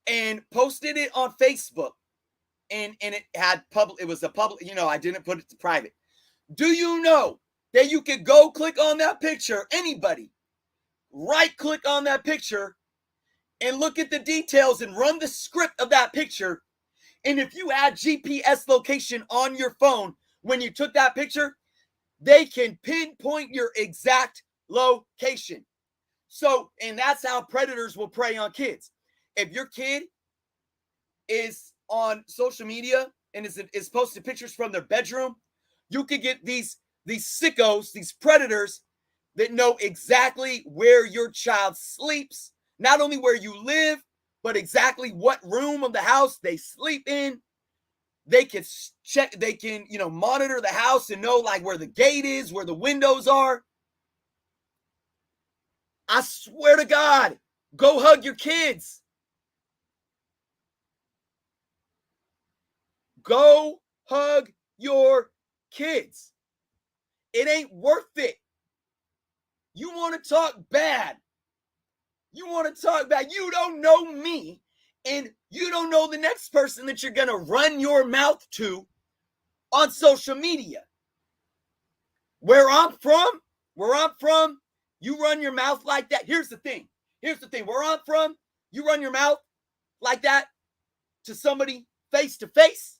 and posted it on Facebook and it had public, it was a public, I didn't put it to private. Do you know that you could go click on that picture, anybody, right click on that picture and look at the details and run the script of that picture. And if you add GPS location on your phone when you took that picture, they can pinpoint your exact location. So, and that's how predators will prey on kids. If your kid is on social media and is posting pictures from their bedroom, you could get these sickos, these predators that know exactly where your child sleeps, not only where you live, but exactly what room of the house they sleep in. They can check, they can, monitor the house and know like where the gate is, where the windows are. I swear to God, go hug your kids. Go hug your kids. It ain't worth it. You want to talk bad. You don't know me, and you don't know the next person that you're going to run your mouth to on social media. Where I'm from, you run your mouth like that. Here's the thing. Where I'm from, you run your mouth like that to somebody face to face,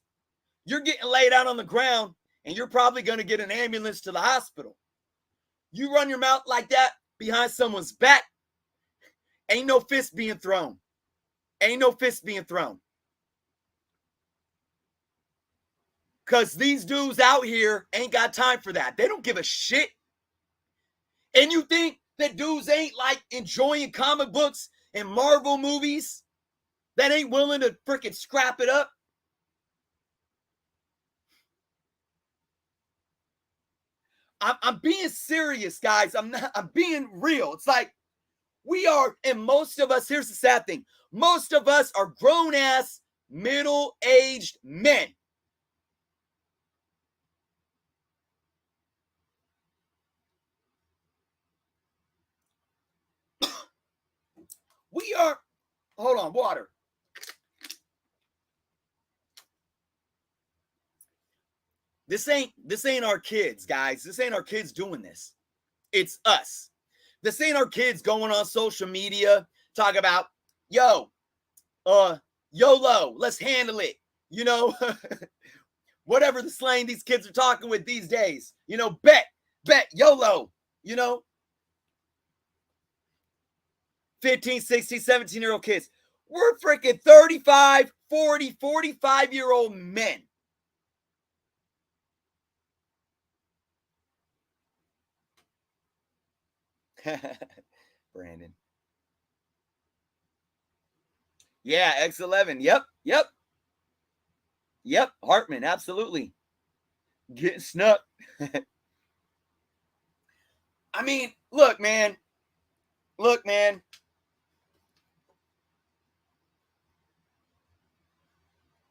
you're getting laid out on the ground and you're probably going to get an ambulance to the hospital. You run your mouth like that behind someone's back, ain't no fist being thrown. Because these dudes out here ain't got time for that. They don't give a shit. And you think that dudes ain't like enjoying comic books and Marvel movies that ain't willing to freaking scrap it up? I'm being serious, guys. I'm being real. It's like we are, and most of us, here's the sad thing. Most of us are grown-ass, middle-aged men. We are, hold on, water. This ain't our kids, guys. This ain't our kids doing this. It's us. This ain't our kids going on social media, talk about, YOLO, let's handle it. Whatever the slang these kids are talking with these days. Bet, YOLO, 15, 16, 17-year-old kids. We're freaking 35, 40, 45-year-old men. Brandon. Yeah, X11. Yep. Hartman, absolutely. Getting snuck. I mean, look, man.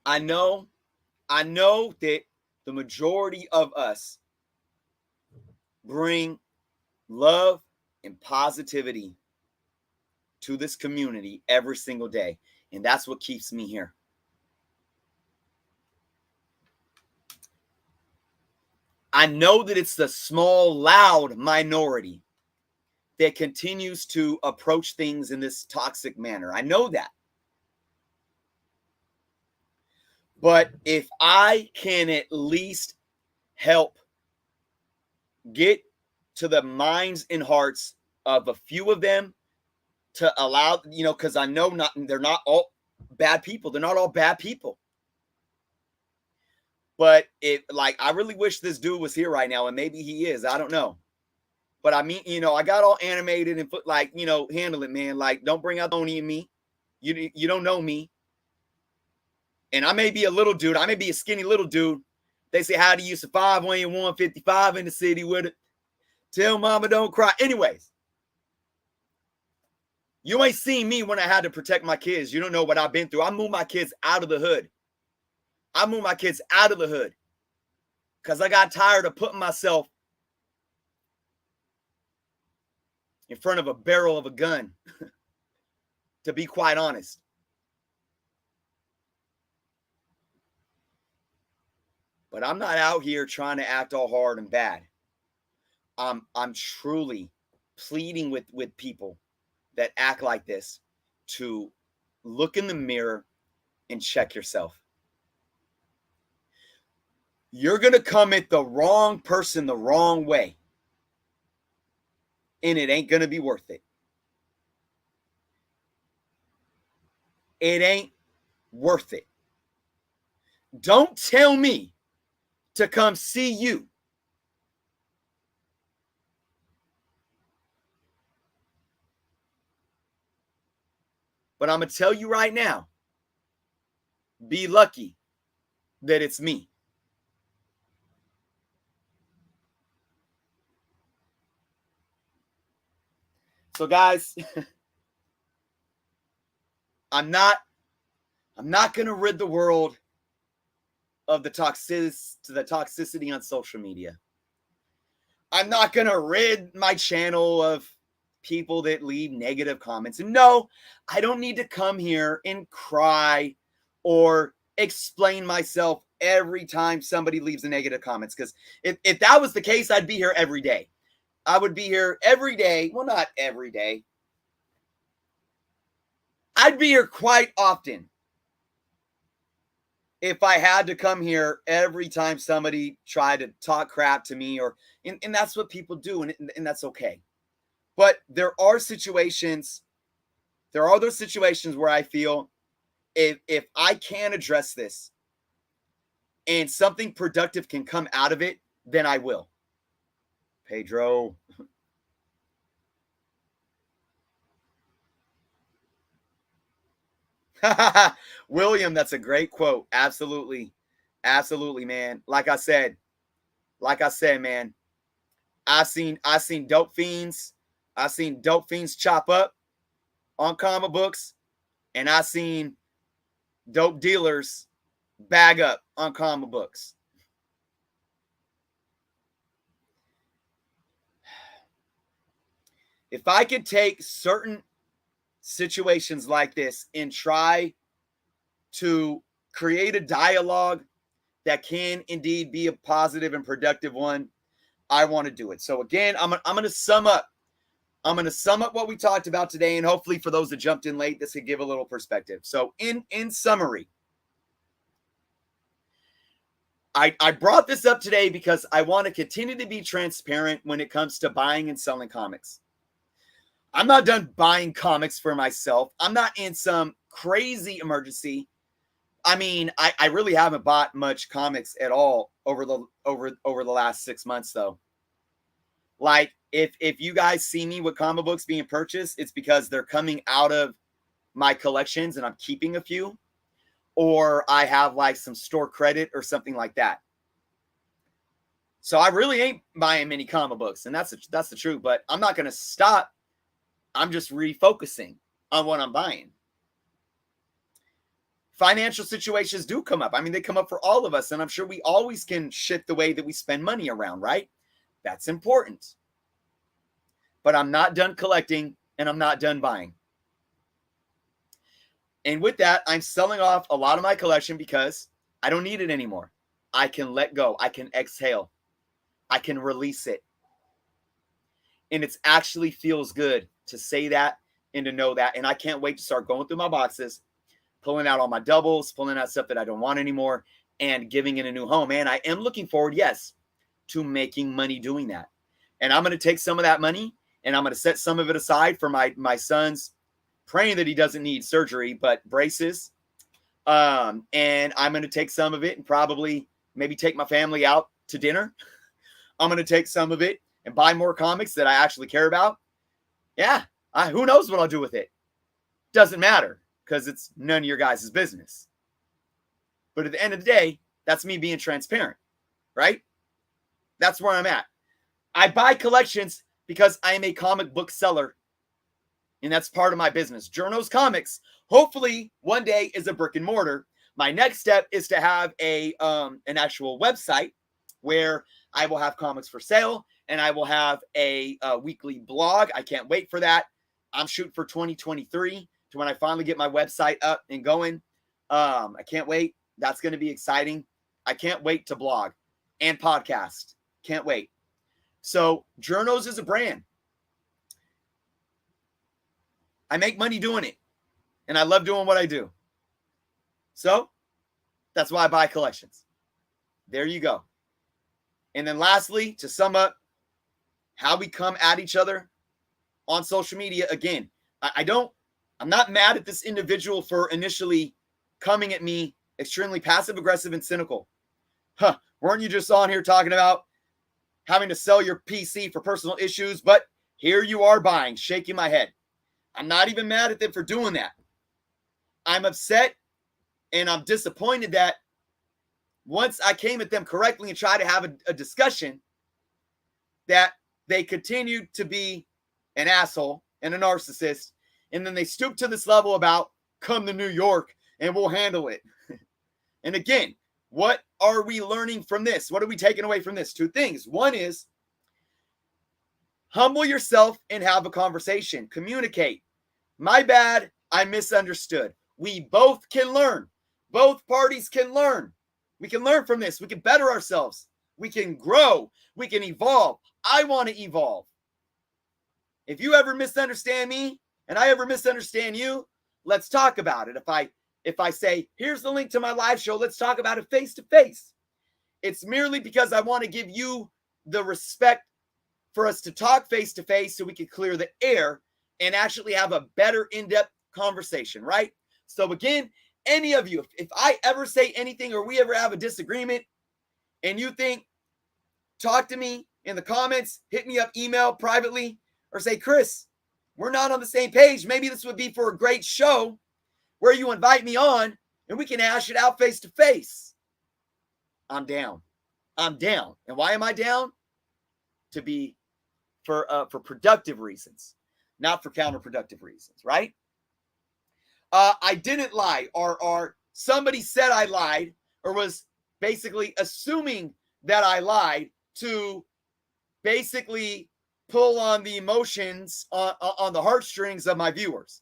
I know that the majority of us bring love and positivity to this community every single day. And that's what keeps me here. I know that it's the small, loud minority that continues to approach things in this toxic manner. I know that. But if I can at least help get to the minds and hearts of a few of them to allow, because I know they're not all bad people. They're not all bad people. But I really wish this dude was here right now, and maybe he is. I don't know. But I mean, I got all animated and handle it, man. Like, don't bring out Tony and me. You don't know me. And I may be a little dude. I may be a skinny little dude. They say, how do you survive when you're 155 in the city with it? Tell mama don't cry. Anyways, you ain't seen me when I had to protect my kids. You don't know what I've been through. I moved my kids out of the hood. Because I got tired of putting myself in front of a barrel of a gun, to be quite honest. But I'm not out here trying to act all hard and bad. I'm truly pleading with people that act like this to look in the mirror and check yourself. You're going to come at the wrong person the wrong way, and it ain't going to be worth it. It ain't worth it. Don't tell me to come see you. But I'm going to tell you right now, be lucky that it's me. So guys, I'm not going to rid the world of the toxicity on social media. I'm not going to rid my channel of people that leave negative comments. And no, I don't need to come here and cry or explain myself every time somebody leaves a negative comments. Because if that was the case, I'd be here every day. I would be here every day. Well, not every day. I'd be here quite often if I had to come here every time somebody tried to talk crap to me, and that's what people do, and that's okay. But there are those situations where I feel if I can address this and something productive can come out of it, then I will. Pedro. William, that's a great quote. Absolutely. Absolutely, man. Like I said, man, I've seen dope fiends. I've seen dope fiends chop up on comic books, and I've seen dope dealers bag up on comic books. If I could take certain situations like this and try to create a dialogue that can indeed be a positive and productive one, I want to do it. So again, I'm going to sum up. I'm going to sum up what we talked about today, and hopefully for those that jumped in late, this could give a little perspective. So in summary, I brought this up today because I want to continue to be transparent when it comes to buying and selling comics. I'm not done buying comics for myself. I'm not in some crazy emergency. I mean, I really haven't bought much comics at all over the last 6 months, though. Like, if you guys see me with comic books being purchased, it's because they're coming out of my collections and I'm keeping a few, or I have like some store credit or something like that. So I really ain't buying many comic books, and that's the truth. But I'm not going to stop. I'm just refocusing on what I'm buying. Financial situations do come up. I mean, they come up for all of us, and I'm sure we always can shift the way that we spend money around, right? That's important. But I'm not done collecting, and I'm not done buying. And with that, I'm selling off a lot of my collection because I don't need it anymore. I can let go. I can exhale. I can release it. And it actually feels good to say that and to know that. And I can't wait to start going through my boxes, pulling out all my doubles, pulling out stuff that I don't want anymore, and giving it a new home. And I am looking forward, yes, to making money doing that. And I'm going to take some of that money and I'm going to set some of it aside for my son's praying that he doesn't need surgery, but braces. And I'm going to take some of it and probably maybe take my family out to dinner. I'm going to take some of it and buy more comics that I actually care about. Yeah, who knows what I'll do with it? Doesn't matter because it's none of your guys' business. But at the end of the day, that's me being transparent, right? That's where I'm at. I buy collections because I am a comic book seller, and that's part of my business. Journos Comics, hopefully one day, is a brick and mortar. My next step is to have an actual website where I will have comics for sale, and I will have a weekly blog. I can't wait for that. I'm shooting for 2023 to when I finally get my website up and going. I can't wait. That's going to be exciting. I can't wait to blog and podcast. Can't wait. So Journos is a brand. I make money doing it, and I love doing what I do. So that's why I buy collections. There you go. And then lastly, to sum up how we come at each other on social media, again, I'm not mad at this individual for initially coming at me extremely passive, aggressive, and cynical. Weren't you just on here talking about having to sell your PC for personal issues? But here you are buying, shaking my head. I'm not even mad at them for doing that. I'm upset and I'm disappointed that once I came at them correctly and tried to have a discussion, that they continued to be an asshole and a narcissist. And then they stooped to this level about come to New York and we'll handle it. And again, what are we learning from this? What are we taking away from this? Two things. One is humble yourself and have a conversation. Communicate. My bad. I misunderstood. We both can learn. Both parties can learn. We can learn from this. We can better ourselves. We can grow. We can evolve. I want to evolve. If you ever misunderstand me and I ever misunderstand you, let's talk about it. If I say, here's the link to my live show, let's talk about it face to face. It's merely because I want to give you the respect for us to talk face to face so we can clear the air and actually have a better in-depth conversation, right? So again, any of you, if I ever say anything or we ever have a disagreement and you think, talk to me in the comments, hit me up, email privately, or say, Chris, we're not on the same page. Maybe this would be for a great show where you invite me on and we can hash it out face to face. I'm down. I'm down. And why am I down? To be for productive reasons, not for counterproductive reasons, right? I didn't lie, or somebody said I lied, or was basically assuming that I lied to basically pull on the emotions on the heartstrings of my viewers.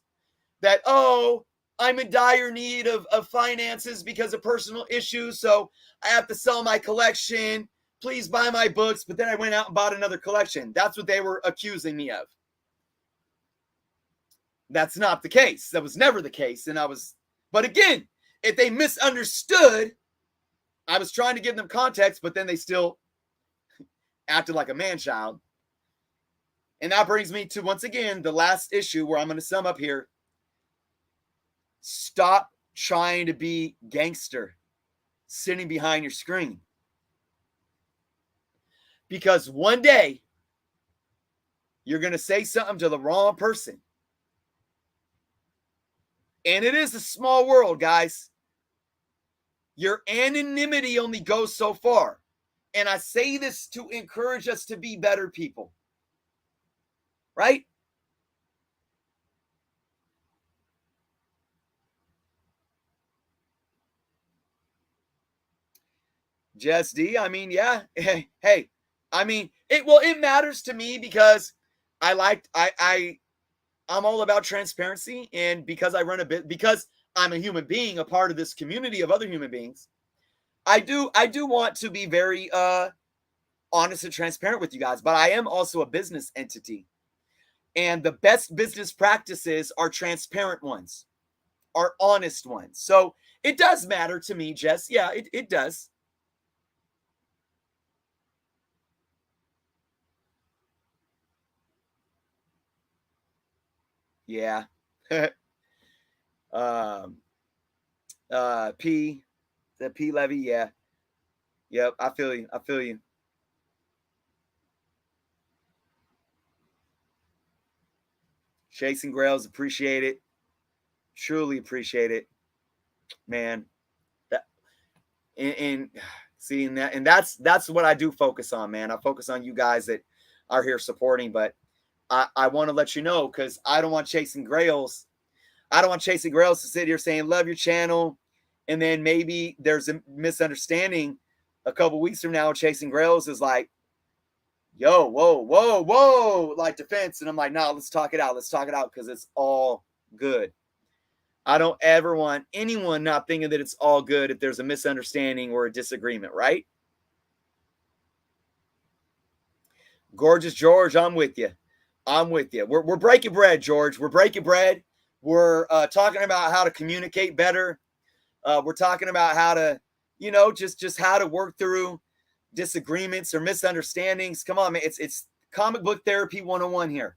That, oh, I'm in dire need of finances because of personal issues, so I have to sell my collection. Please buy my books. But then I went out and bought another collection. That's what they were accusing me of. That's not the case. That was never the case. But again, if they misunderstood, I was trying to give them context, but then they still acted like a man-child. And that brings me to, once again, the last issue where I'm going to sum up here. Stop trying to be gangster sitting behind your screen. Because one day, you're going to say something to the wrong person. And it is a small world, guys. Your anonymity only goes so far. And I say this to encourage us to be better people. Right? Jess D, I mean, yeah. Hey, I mean, it matters to me because I'm all about transparency, and because I run a bit, because I'm a human being, a part of this community of other human beings, I do want to be very honest and transparent with you guys, but I am also a business entity. And the best business practices are transparent ones, are honest ones. So it does matter to me, Jess. Yeah, it does. Yeah. um, P, the P Levy, yeah. Yep, I feel you. I feel you. Chasing Grails, appreciate it. Truly appreciate it, man. That and seeing that, and that's what I do focus on, man. I focus on you guys that are here supporting, but I want to let you know because I don't want Chasing Grails. I don't want Chasing Grails to sit here saying love your channel, and then maybe there's a misunderstanding a couple weeks from now. Chasing Grails is like, yo, whoa, whoa, whoa, like defense. And I'm like, no, let's talk it out. Let's talk it out because it's all good. I don't ever want anyone not thinking that it's all good if there's a misunderstanding or a disagreement, right? Gorgeous George, I'm with you. I'm with you. We're breaking bread, George. We're breaking bread. We're talking about how to communicate better. We're talking about how to, just how to work through disagreements or misunderstandings. Come on, man. It's comic book therapy 101 here.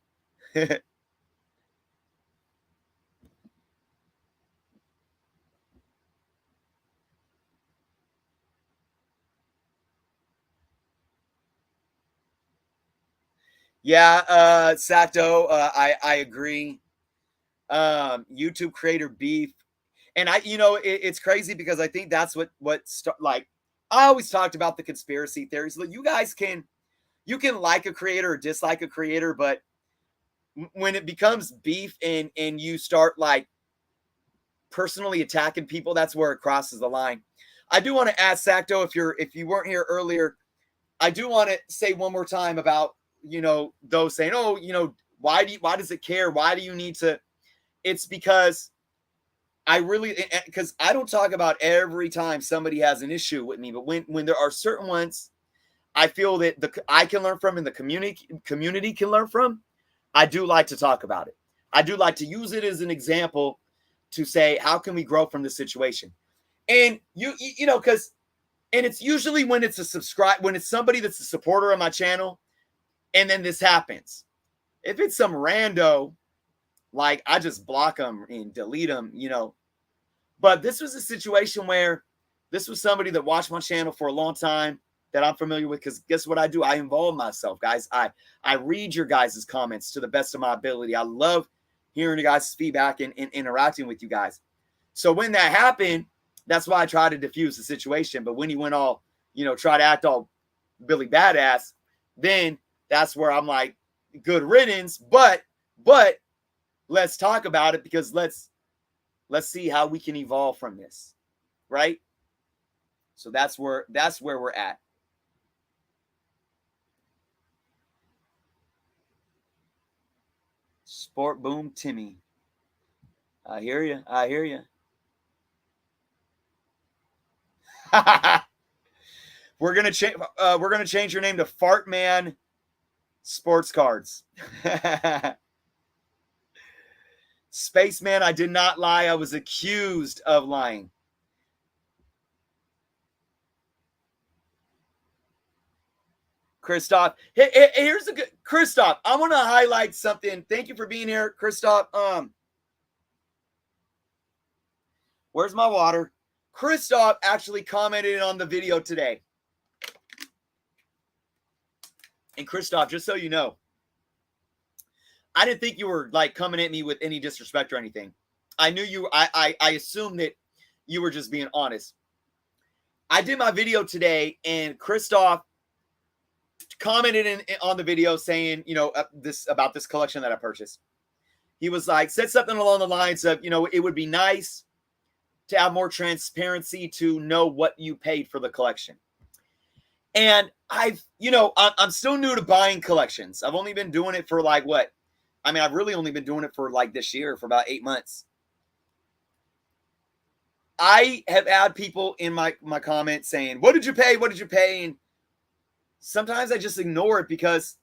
Yeah, Sato, I agree. YouTube creator beef, and it's crazy because I think that's like I always talked about the conspiracy theories. Look, you can like a creator or dislike a creator, but when it becomes beef and you start like personally attacking people, that's where it crosses the line. I do want to ask Sacto if you weren't here earlier. I do want to say one more time about those saying, oh, why does it care? Why do you need to? It's because because I don't talk about every time somebody has an issue with me, but when there are certain ones I feel that I can learn from and the community can learn from, I do like to talk about it. I do like to use it as an example to say how can we grow from this situation. And because it's usually when it's when it's somebody that's a supporter of my channel, and then this happens. If it's some rando, like I just block them and delete them, But this was a situation where this was somebody that watched my channel for a long time that I'm familiar with, because guess what I do? I involve myself, guys. I read your guys' comments to the best of my ability. I love hearing your guys' feedback and interacting with you guys. So when that happened, that's why I tried to diffuse the situation. But when he went all, try to act all Billy Badass, then that's where I'm like, good riddance. But let's talk about it, because let's see how we can evolve from this, right? So that's where we're at. Sport Boom Timmy. I hear you. I hear you. We're gonna change. We're gonna change your name to Fart Man Sports Cards. Spaceman, I did not lie. I was accused of lying. Christoph, here's a good Christoph. I want to highlight something. Thank you for being here, Christoph. Where's my water? Christoph actually commented on the video today. And Christoph, just so you know, I didn't think you were like coming at me with any disrespect or anything. I knew you. I assumed that you were just being honest. I did my video today, and Christoph commented on the video saying, this about this collection that I purchased. He was like, said something along the lines of, it would be nice to have more transparency to know what you paid for the collection. And I'm still new to buying collections. I've only been doing it for like what? I mean, I've really only been doing it for like this year, for about 8 months. I have had people in my comments saying, what did you pay? What did you pay? And sometimes I just ignore it because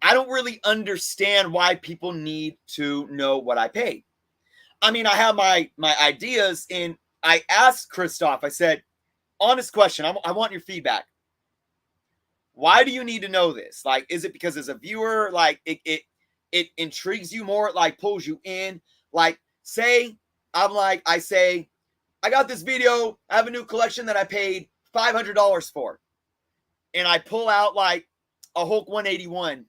I don't really understand why people need to know what I paid. I mean, I have my ideas, and I asked Christoph, I said, honest question, I want your feedback. Why do you need to know this? Like, is it because as a viewer, like it intrigues you more, it like pulls you in. Like, say, I say, I got this video, I have a new collection that I paid $500 for. And I pull out like a Hulk 181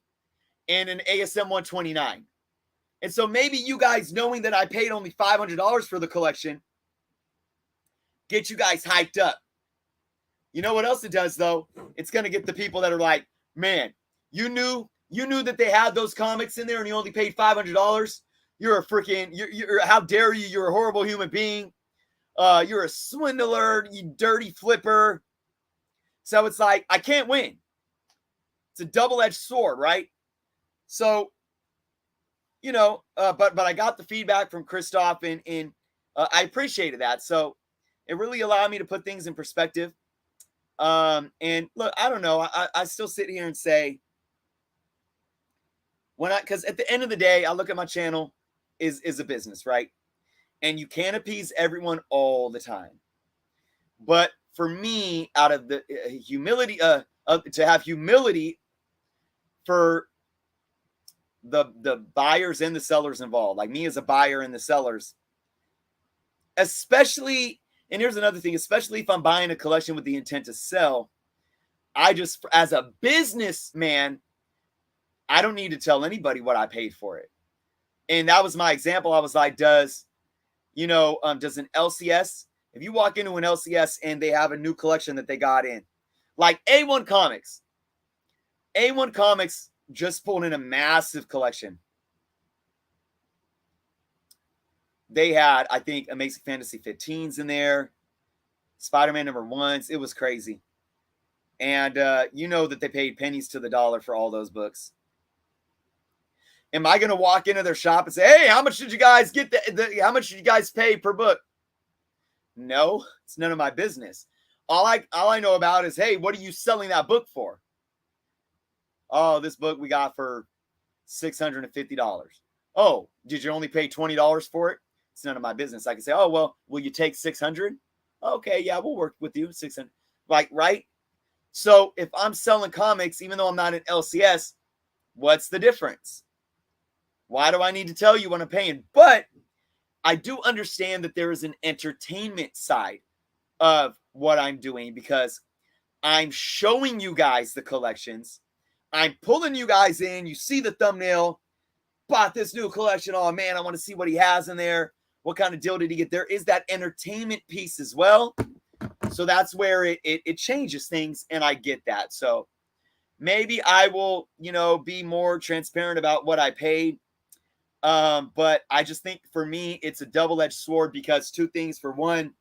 and an ASM 129. And so maybe you guys knowing that I paid only $500 for the collection get you guys hyped up. You know what else it does though? It's going to get the people that are like, man, you knew that they had those comics in there and you only paid $500. You're a freaking, you're how dare you? You're a horrible human being. You're a swindler, you dirty flipper. So it's like, I can't win. It's a double-edged sword, right? So, you know, but I got the feedback from Christoph and I appreciated that. So it really allowed me to put things in perspective. And look, I don't know. I still sit here and say, because at the end of the day, I look at my channel is a business, right? And you can't appease everyone all the time. But for me, out of the humility, to have humility for the buyers and the sellers involved, like me as a buyer and the sellers, especially, and here's another thing, especially if I'm buying a collection with the intent to sell, I just, as a businessman, I don't need to tell anybody what I paid for it. And that was my example. I was like, does an LCS, if you walk into an LCS and they have a new collection that they got in, like A1 Comics just pulled in a massive collection. They had, I think, Amazing Fantasy 15s in there, Spider-Man #1s. It was crazy. And you know that they paid pennies to the dollar for all those books. Am I going to walk into their shop and say, hey, how much did you guys get? How much did you guys pay per book? No, it's none of my business. All I know about is, hey, what are you selling that book for? Oh, this book we got for $650. Oh, did you only pay $20 for it? It's none of my business. I can say, oh, well, will you take $600? Okay, yeah, we'll work with you. $600, like, right? So if I'm selling comics, even though I'm not an LCS, what's the difference? Why do I need to tell you what I'm paying? But I do understand that there is an entertainment side of what I'm doing because I'm showing you guys the collections. I'm pulling you guys in. You see the thumbnail. Bought this new collection. Oh, man, I want to see what he has in there. What kind of deal did he get? There is that entertainment piece as well. So that's where it changes things, and I get that. So maybe I will, be more transparent about what I paid. But I just think for me, it's a double-edged sword because two things. For one,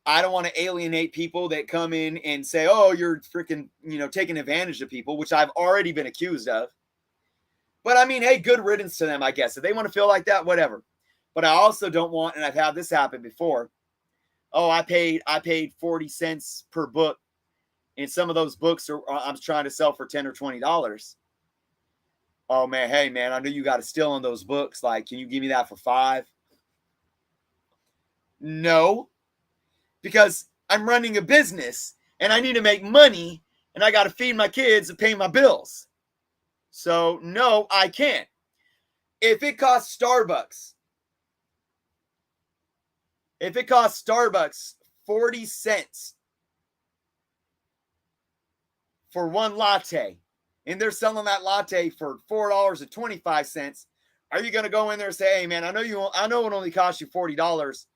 I don't want to alienate people that come in and say, oh, you're freaking, taking advantage of people, which I've already been accused of. But I mean, hey, good riddance to them, I guess. If they want to feel like that, whatever. But I also don't want, and I've had this happen before. Oh, I paid 40 cents per book. And some of those books I'm trying to sell for $10 or $20. Oh man, hey man, I know you got a steal on those books. Like, can you give me that for $5? No, because I'm running a business and I need to make money and I got to feed my kids and pay my bills. So no, I can't. If it costs Starbucks 40 cents for one latte, and they're selling that latte for $4.25, are you going to go in there and say, hey man, I know it only costs you $40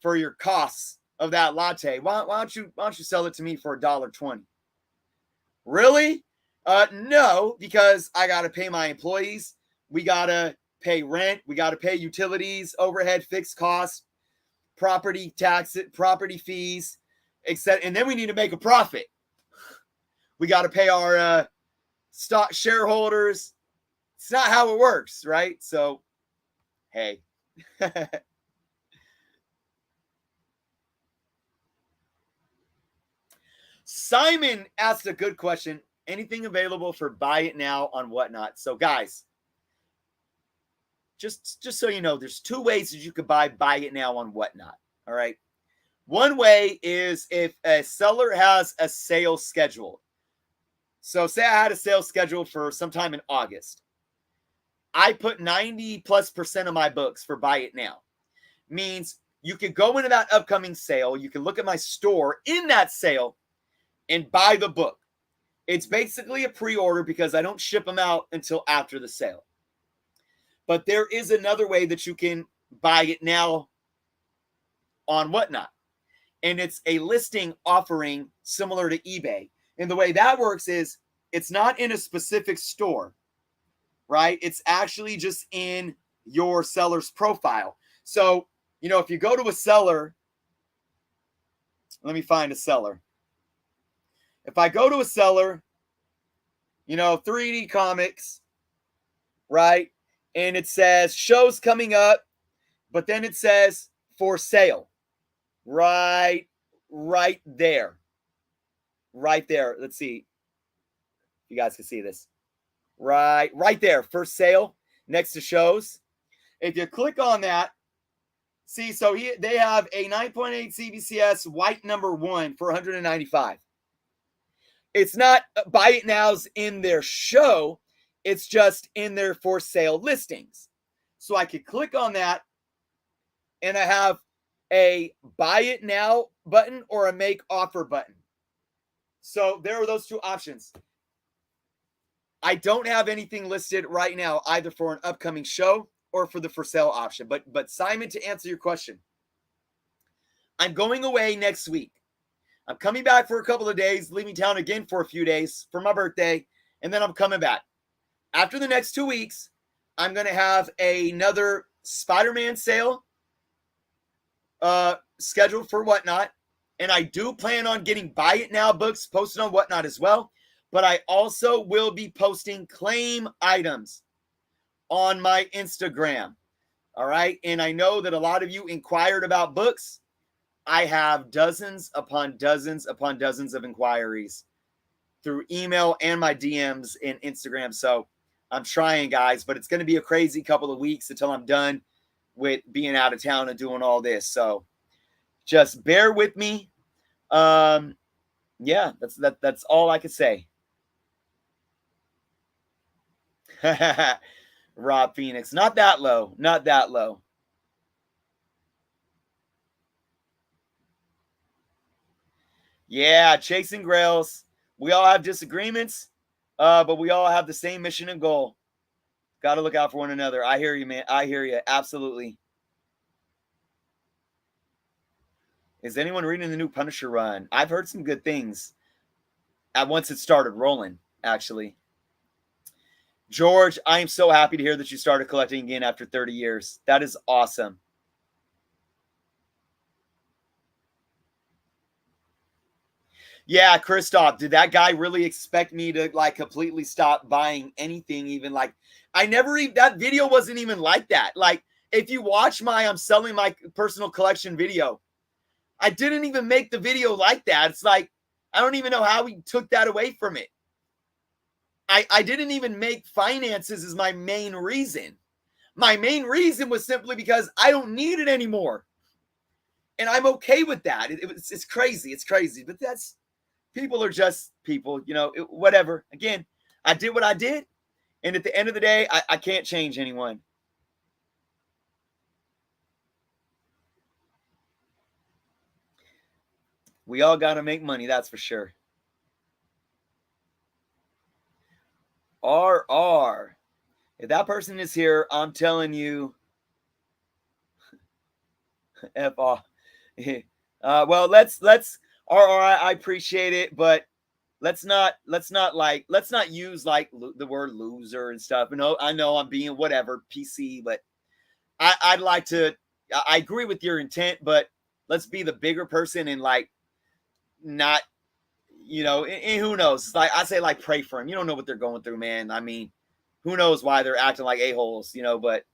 for your costs of that latte. Why don't you sell it to me for $1.20? Really? No, because I got to pay my employees. We got to pay rent. We got to pay utilities, overhead, fixed costs, property taxes, property fees, etc. And then we need to make a profit. We got to pay our stock shareholders. It's not how it works, right? So, hey. Simon asked a good question. Anything available for buy it now on Whatnot? So, guys, just so you know, there's two ways that you could buy it now on Whatnot. All right. One way is if a seller has a sale scheduled. So say I had a sale scheduled for sometime in August. I put 90+% of my books for buy it now. Means you can go into that upcoming sale. You can look at my store in that sale and buy the book. It's basically a pre-order because I don't ship them out until after the sale. But there is another way that you can buy it now on Whatnot. And it's a listing offering similar to eBay. And the way that works is it's not in a specific store, right? It's actually just in your seller's profile. So, if you go to a seller, let me find a seller. If I go to a seller, 3D Comics, right? And it says shows coming up, but then it says for sale. Right there. Right there. Let's see. You guys can see this. Right there. For sale next to shows. If you click on that, see, so they have a 9.8 CBCS white number 1 for $195. It's not buy it nows in their show. It's just in their for sale listings. So I could click on that and I have a buy it now button or a make offer button. So there are those two options. I don't have anything listed right now, either for an upcoming show or for the for sale option. But Simon, to answer your question, I'm going away next week. I'm coming back for a couple of days, leaving town again for a few days for my birthday, and then I'm coming back. After the next 2 weeks, I'm going to have another Spider-Man sale scheduled for Whatnot. And I do plan on getting buy it now books posted on Whatnot as well. But I also will be posting claim items on my Instagram. All right. And I know that a lot of you inquired about books. I have dozens upon dozens upon dozens of inquiries through email and my DMs in Instagram. So I'm trying, guys, but it's going to be a crazy couple of weeks until I'm done with being out of town and doing all this. So just bear with me. Yeah, that's all I can say. Rob Phoenix, not that low, not that low. Yeah, chasing grails. We all have disagreements, but we all have the same mission and goal. Got to look out for one another. I hear you, man. I hear you. Absolutely. Is anyone reading the new Punisher run? I've heard some good things. Once it started rolling, actually. George, I am so happy to hear that you started collecting again after 30 years. That is awesome. Yeah, Christoph, did that guy really expect me to completely stop buying anything? Even that video wasn't even like that. Like, if you watch I'm selling my personal collection video, I didn't even make the video like that. It's like, I don't even know how he took that away from it. I didn't even make finances as my main reason. My main reason was simply because I don't need it anymore. And I'm okay with that. It's crazy. It's crazy. But people are just people, whatever. Again, I did what I did. And at the end of the day, I can't change anyone. We all got to make money. That's for sure. RR. If that person is here, I'm telling you, F off. Well, let's RR. I appreciate it, but let's not use the word loser and stuff. I know I'm being whatever PC, but I'd like to. I agree with your intent, but let's be the bigger person and not. And who knows? I say pray for them. You don't know what they're going through, man. I mean, who knows why they're acting like a-holes, but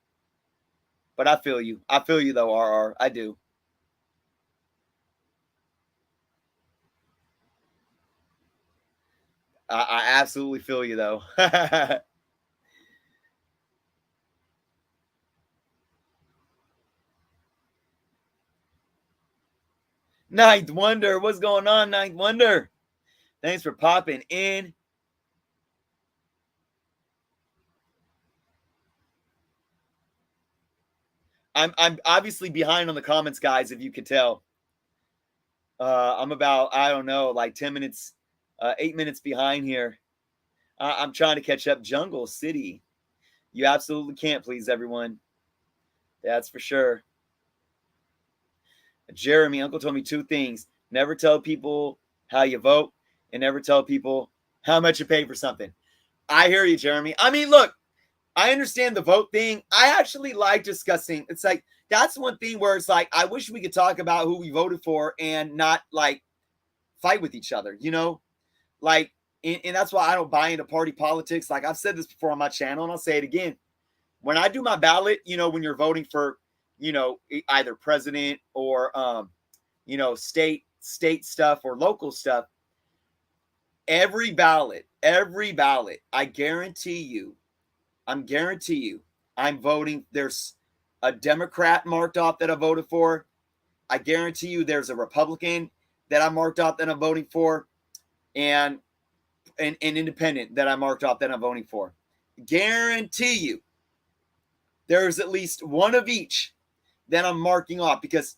I feel you. I feel you though, RR. I do. I absolutely feel you though. Ninth Wonder, what's going on, Ninth Wonder? Thanks for popping in. I'm obviously behind on the comments, guys, if you could tell. I'm about, I don't know, like 10 minutes, 8 minutes behind here. I'm trying to catch up. Jungle City. You absolutely can't please everyone. That's for sure. Jeremy, Uncle told me 2 things. Never tell people how you vote, and never tell people how much you pay for something. I hear you, Jeremy. I mean, look, I understand the vote thing. I actually like discussing. It's like, that's one thing where it's like, I wish we could talk about who we voted for and not like fight with each other, you know? Like, and that's why I don't buy into party politics. Like, I've said this before on my channel, and I'll say it again. When I do my ballot, you know, when you're voting for, you know, either president or, you know, state stuff or local stuff, every ballot, I guarantee you, I'm voting. There's a Democrat marked off that I voted for. I guarantee you there's a Republican that I marked off that I'm voting for, and an independent that I marked off that I'm voting for. Guarantee you there's at least one of each that I'm marking off, because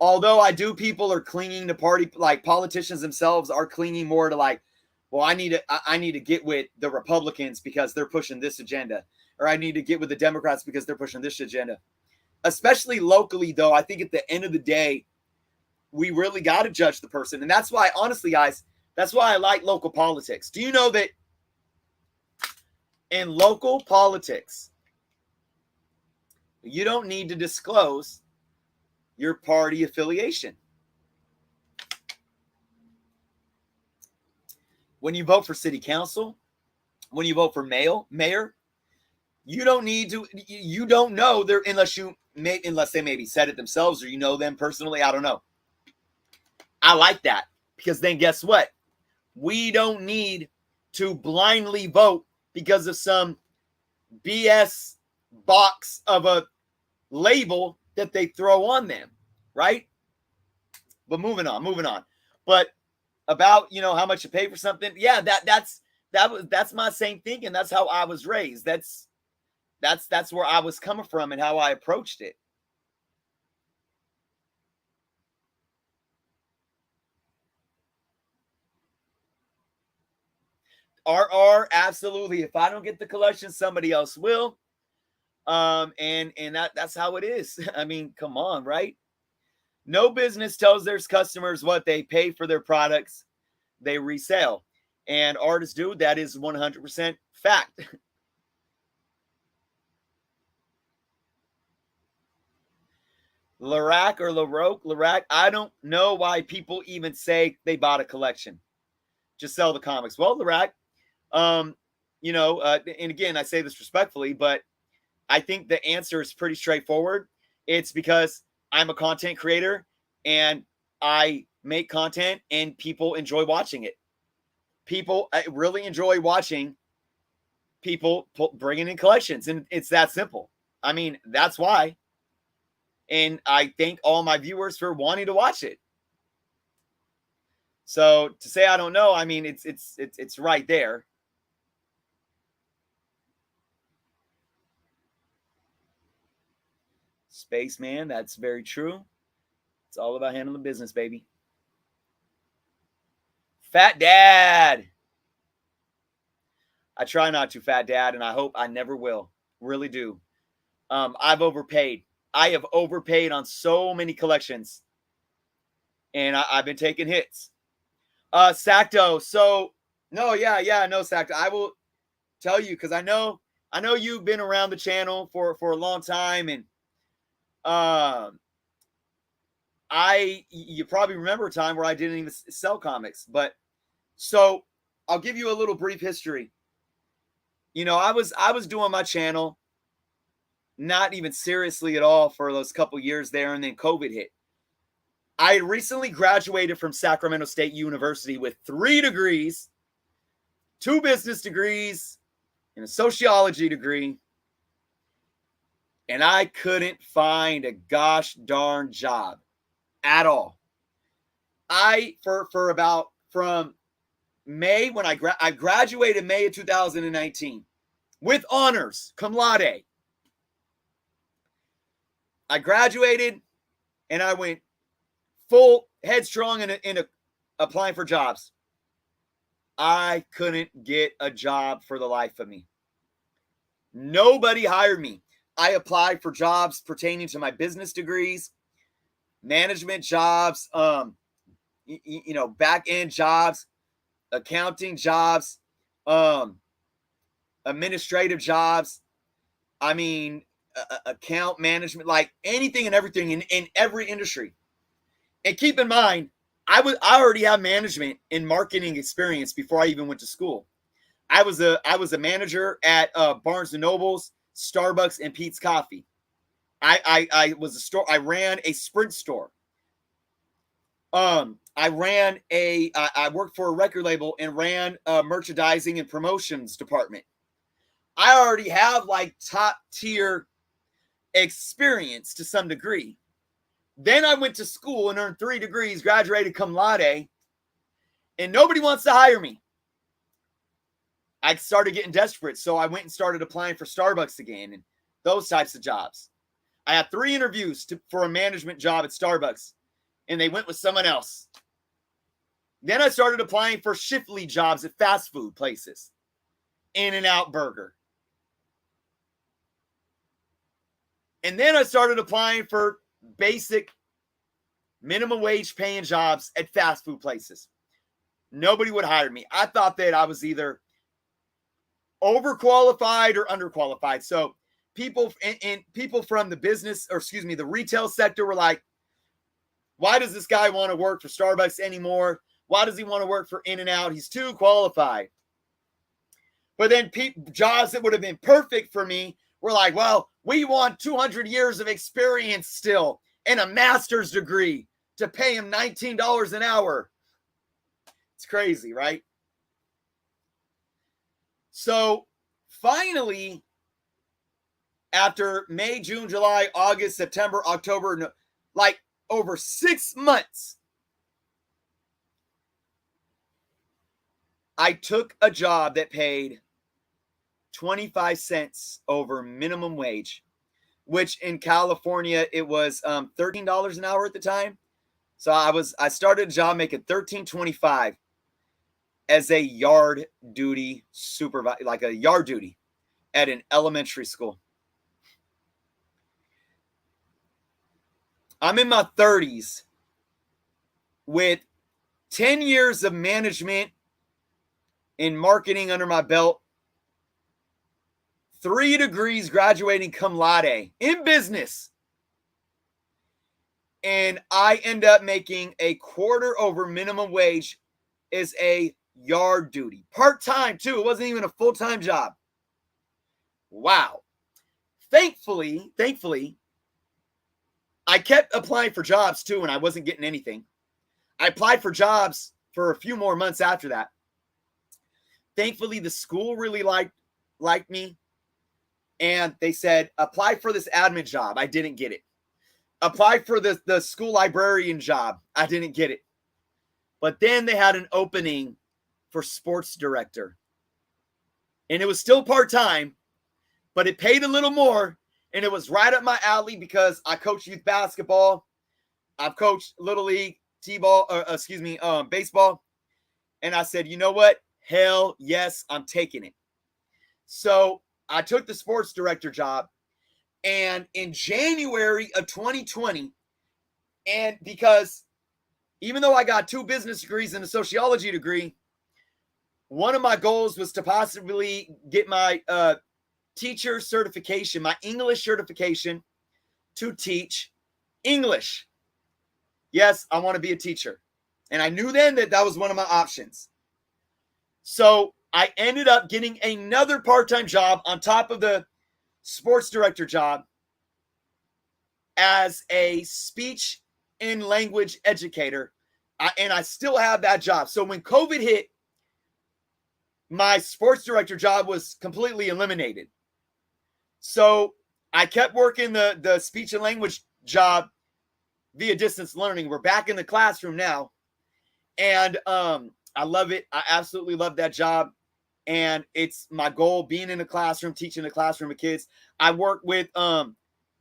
although people are clinging to party, like politicians themselves are clinging more to like, well, I need to get with the Republicans because they're pushing this agenda, or I need to get with the Democrats because they're pushing this agenda. Especially locally, though, I think at the end of the day, we really got to judge the person. And that's why, honestly, guys, that's why I like local politics. Do you know that in local politics, you don't need to disclose your party affiliation? When you vote for city council, when you vote for mayor, you don't need to, you don't know there unless they maybe said it themselves, or you know them personally. I don't know. I like that, because then guess what? We don't need to blindly vote because of some BS box of a label that they throw on them, right? But moving on. But about, you know, how much you pay for something, yeah, that's my same thing, and that's how I was raised. That's where I was coming from and how I approached it. RR, absolutely. If I don't get the collection, somebody else will. And that's how it is. I mean, come on, right? No business tells their customers what they pay for their products they resell. And artists do. That is 100% fact. Larac, I don't know why people even say they bought a collection. Just sell the comics. Well, Larac, you know, and again, I say this respectfully, but I think the answer is pretty straightforward. It's because I'm a content creator and I make content and people enjoy watching it. People really enjoy watching people bringing in collections, and it's that simple. I mean, that's why. And I thank all my viewers for wanting to watch it. So to say I don't know, I mean, it's right there. Spaceman, that's very true. It's all about handling business, baby. Fat Dad. I try not to, Fat Dad, and I hope I never will. Really do. I've overpaid. I have overpaid on so many collections, and I've been taking hits. Sacto. So no, no, Sacto. I will tell you, because I know you've been around the channel for a long time, and you probably remember a time where I didn't even sell comics. But so I'll give you a little brief history. You know, I was doing my channel not even seriously at all for those couple years there, and then COVID hit. I had recently graduated from Sacramento State University with 3 degrees, 2 business degrees, and a sociology degree. And I couldn't find a gosh darn job at all. From May, when I graduated May of 2019 with honors, cum laude. I graduated and I went full headstrong in applying for jobs. I couldn't get a job for the life of me. Nobody hired me. I applied for jobs pertaining to my business degrees, management jobs, back end jobs, accounting jobs, administrative jobs. I mean, account management, like anything and everything in every industry. And keep in mind, I already have management and marketing experience before I even went to school. I was a manager at Barnes and Nobles, Starbucks, and Pete's Coffee. I was a store. I ran a Sprint store. I worked for a record label and ran a merchandising and promotions department. I already have like top tier experience to some degree. Then I went to school and earned 3 degrees, graduated cum laude, and nobody wants to hire me. I started getting desperate, so I went and started applying for Starbucks again and those types of jobs. I had 3 interviews for a management job at Starbucks, and they went with someone else. Then I started applying for shift lead jobs at fast food places, In-N-Out Burger. And then I started applying for basic minimum wage paying jobs at fast food places. Nobody would hire me. I thought that I was either overqualified or underqualified. So people from the business, the retail sector were like, why does this guy want to work for Starbucks anymore? Why does he want to work for In-N-Out? He's too qualified. But then jobs that would have been perfect for me were like, well, we want 200 years of experience still and a master's degree to pay him $19 an hour. It's crazy, right? So finally, after May, June, July, August, September, October, like over 6 months, I took a job that paid 25 cents over minimum wage, which in California, it was $13 an hour at the time. So I started a job making $13.25 as a yard duty supervisor, like a yard duty at an elementary school. I'm in my 30s with 10 years of management in marketing under my belt, 3 degrees graduating cum laude in business. And I end up making a quarter over minimum wage as a yard duty. Part-time too. It wasn't even a full-time job. Wow. Thankfully, I kept applying for jobs too, and I wasn't getting anything. I applied for jobs for a few more months after that. Thankfully, the school really liked me. And they said, apply for this admin job. I didn't get it. Apply for the school librarian job. I didn't get it. But then they had an opening for sports director. And it was still part-time, but it paid a little more. And it was right up my alley because I coach youth basketball. I've coached Little League, baseball. And I said, you know what? Hell yes, I'm taking it. So I took the sports director job, and in January of 2020, and because even though I got 2 business degrees and a sociology degree, one of my goals was to possibly get my teacher certification, my English certification to teach English. Yes, I want to be a teacher. And I knew then that was one of my options. So I ended up getting another part-time job on top of the sports director job as a speech and language educator. And I still have that job. So when COVID hit, my sports director job was completely eliminated. So I kept working the speech and language job via distance learning. We're back in the classroom now. And I love it. I absolutely love that job. And it's my goal, being in a classroom, teaching a classroom of kids. I work with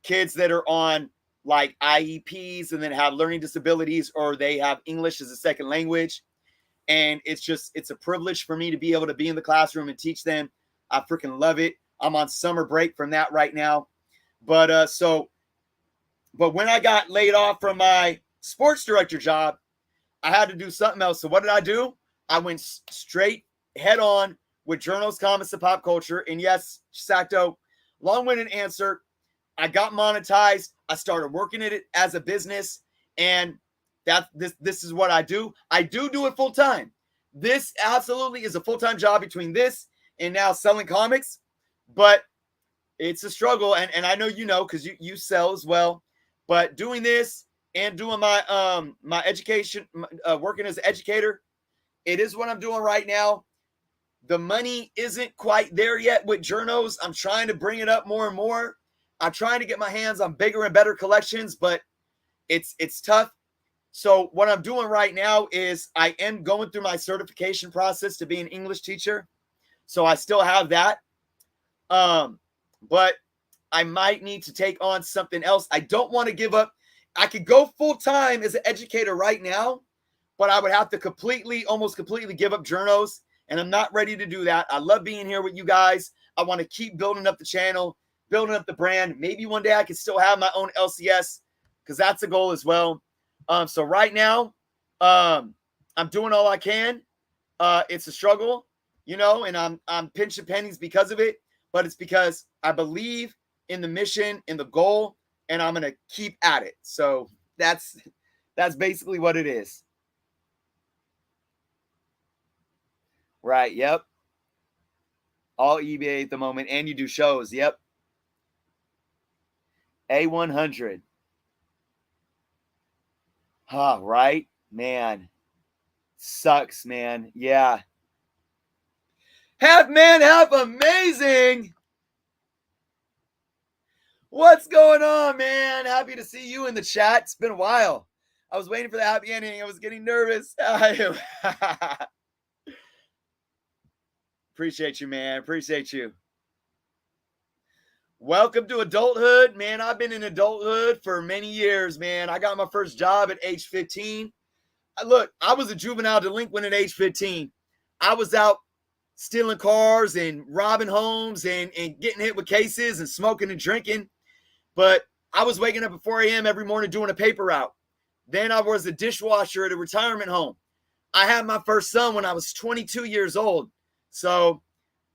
kids that are on like IEPs and then have learning disabilities, or they have English as a second language. And it's a privilege for me to be able to be in the classroom and teach them. I freaking love it. I'm on summer break from that right now. But but when I got laid off from my sports director job, I had to do something else. So what did I do? I went straight head on with journals, comics, and pop culture. And yes, Sacto, long-winded answer. I got monetized. I started working at it as a business, and this is what I do. I do it full time. This absolutely is a full-time job between this and now selling comics, but it's a struggle, and I know you know because you sell as well. But doing this and doing my my education, working as an educator, it is what I'm doing right now. The money isn't quite there yet with journos. I'm trying to bring it up more and more. I'm trying to get my hands on bigger and better collections, but it's tough. So what I'm doing right now is I am going through my certification process to be an English teacher. So I still have that. But I might need to take on something else. I don't want to give up. I could go full time as an educator right now, but I would have to almost completely give up journos. And I'm not ready to do that. I love being here with you guys. I want to keep building up the channel, building up the brand. Maybe one day I can still have my own LCS because that's a goal as well. So right now, I'm doing all I can. It's a struggle, you know, and I'm pinching pennies because of it, but it's because I believe in the mission, in the goal, and I'm going to keep at it. So that's basically what it is. Right. Yep. All eBay at the moment. And you do shows. Yep. A100. Huh. Right. Man. Sucks, man. Yeah. Half amazing. What's going on, man? Happy to see you in the chat. It's been a while. I was waiting for the happy ending. I was getting nervous. Appreciate you, man. Appreciate you. Welcome to adulthood, man. I've been in adulthood for many years, man. I got my first job at age 15. Look, I was a juvenile delinquent at age 15. I was out stealing cars and robbing homes and getting hit with cases and smoking and drinking. But I was waking up at 4 a.m. every morning doing a paper route. Then I was a dishwasher at a retirement home. I had my first son when I was 22 years old. So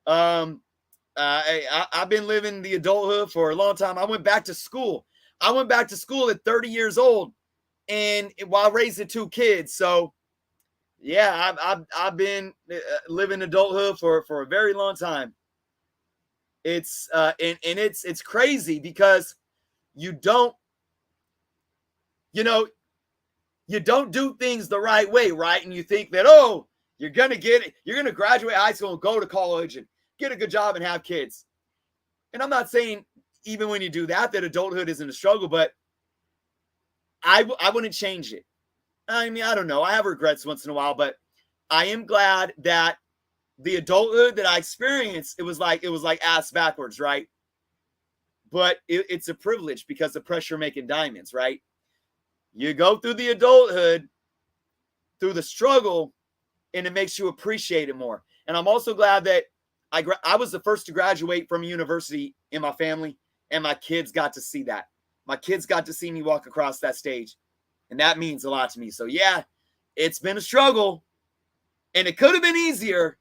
I've been living the adulthood for a long time. I went back to school. I went back to school at 30 years old, and while raising 2 kids. So yeah, I've been living adulthood for a very long time. It's and it's crazy because you don't do things the right way, right? And you think that, oh, you're gonna get it, you're gonna graduate high school and go to college and get a good job and have kids. And I'm not saying even when you do that adulthood isn't a struggle, but I wouldn't change it. I mean, I don't know. I have regrets once in a while, but I am glad that the adulthood that I experienced, it was like ass backwards, right? But it's a privilege because of pressure making diamonds, right? You go through the adulthood, through the struggle, and it makes you appreciate it more. And I'm also glad that I was the first to graduate from a university in my family, and my kids got to see that. My kids got to see me walk across that stage, and that means a lot to me. So yeah, it's been a struggle, and it could have been easier,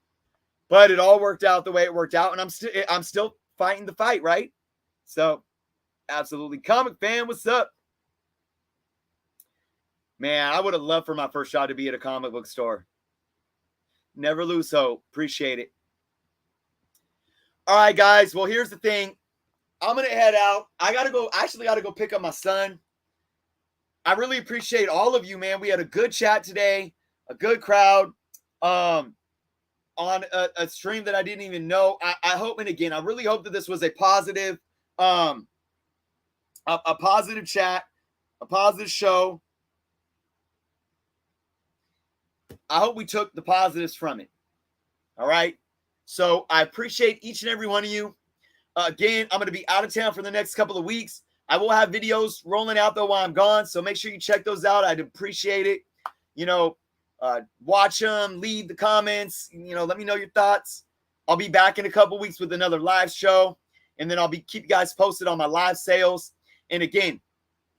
but it all worked out the way it worked out, and I'm still fighting the fight, right? So absolutely. Comic fan, what's up? Man, I would have loved for my first job to be at a comic book store. Never lose hope. Appreciate it. All right, guys. Well, here's the thing. I'm going to head out. I got to go pick up my son. I really appreciate all of you, man. We had a good chat today, a good crowd on a stream that I didn't even know. I hope, and again, I really hope that this was a positive, a positive chat, a positive show. I hope we took the positives from it. All right. So I appreciate each and every one of you. Again, I'm going to be out of town for the next couple of weeks, I will have videos rolling out though while I'm gone, so make sure you check those out. I'd appreciate it. You know, watch them, leave the comments. You know, let me know your thoughts. I'll be back in a couple weeks with another live show, and then I'll keep you guys posted on my live sales. And again,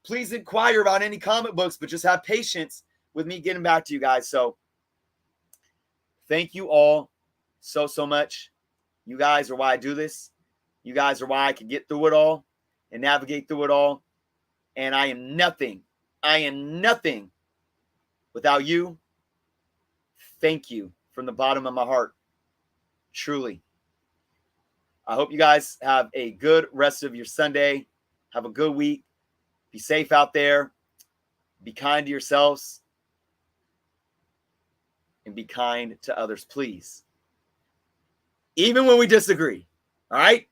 please inquire about any comic books, but just have patience with me getting back to you guys. So thank you all so much. You guys are why I do this. You guys are why I can get through it all and navigate through it all. And I am nothing without you. Thank you from the bottom of my heart. Truly. I hope you guys have a good rest of your Sunday. Have a good week. Be safe out there. Be kind to yourselves. And be kind to others, please. Even when we disagree. All right?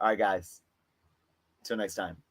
All right, guys. Until next time.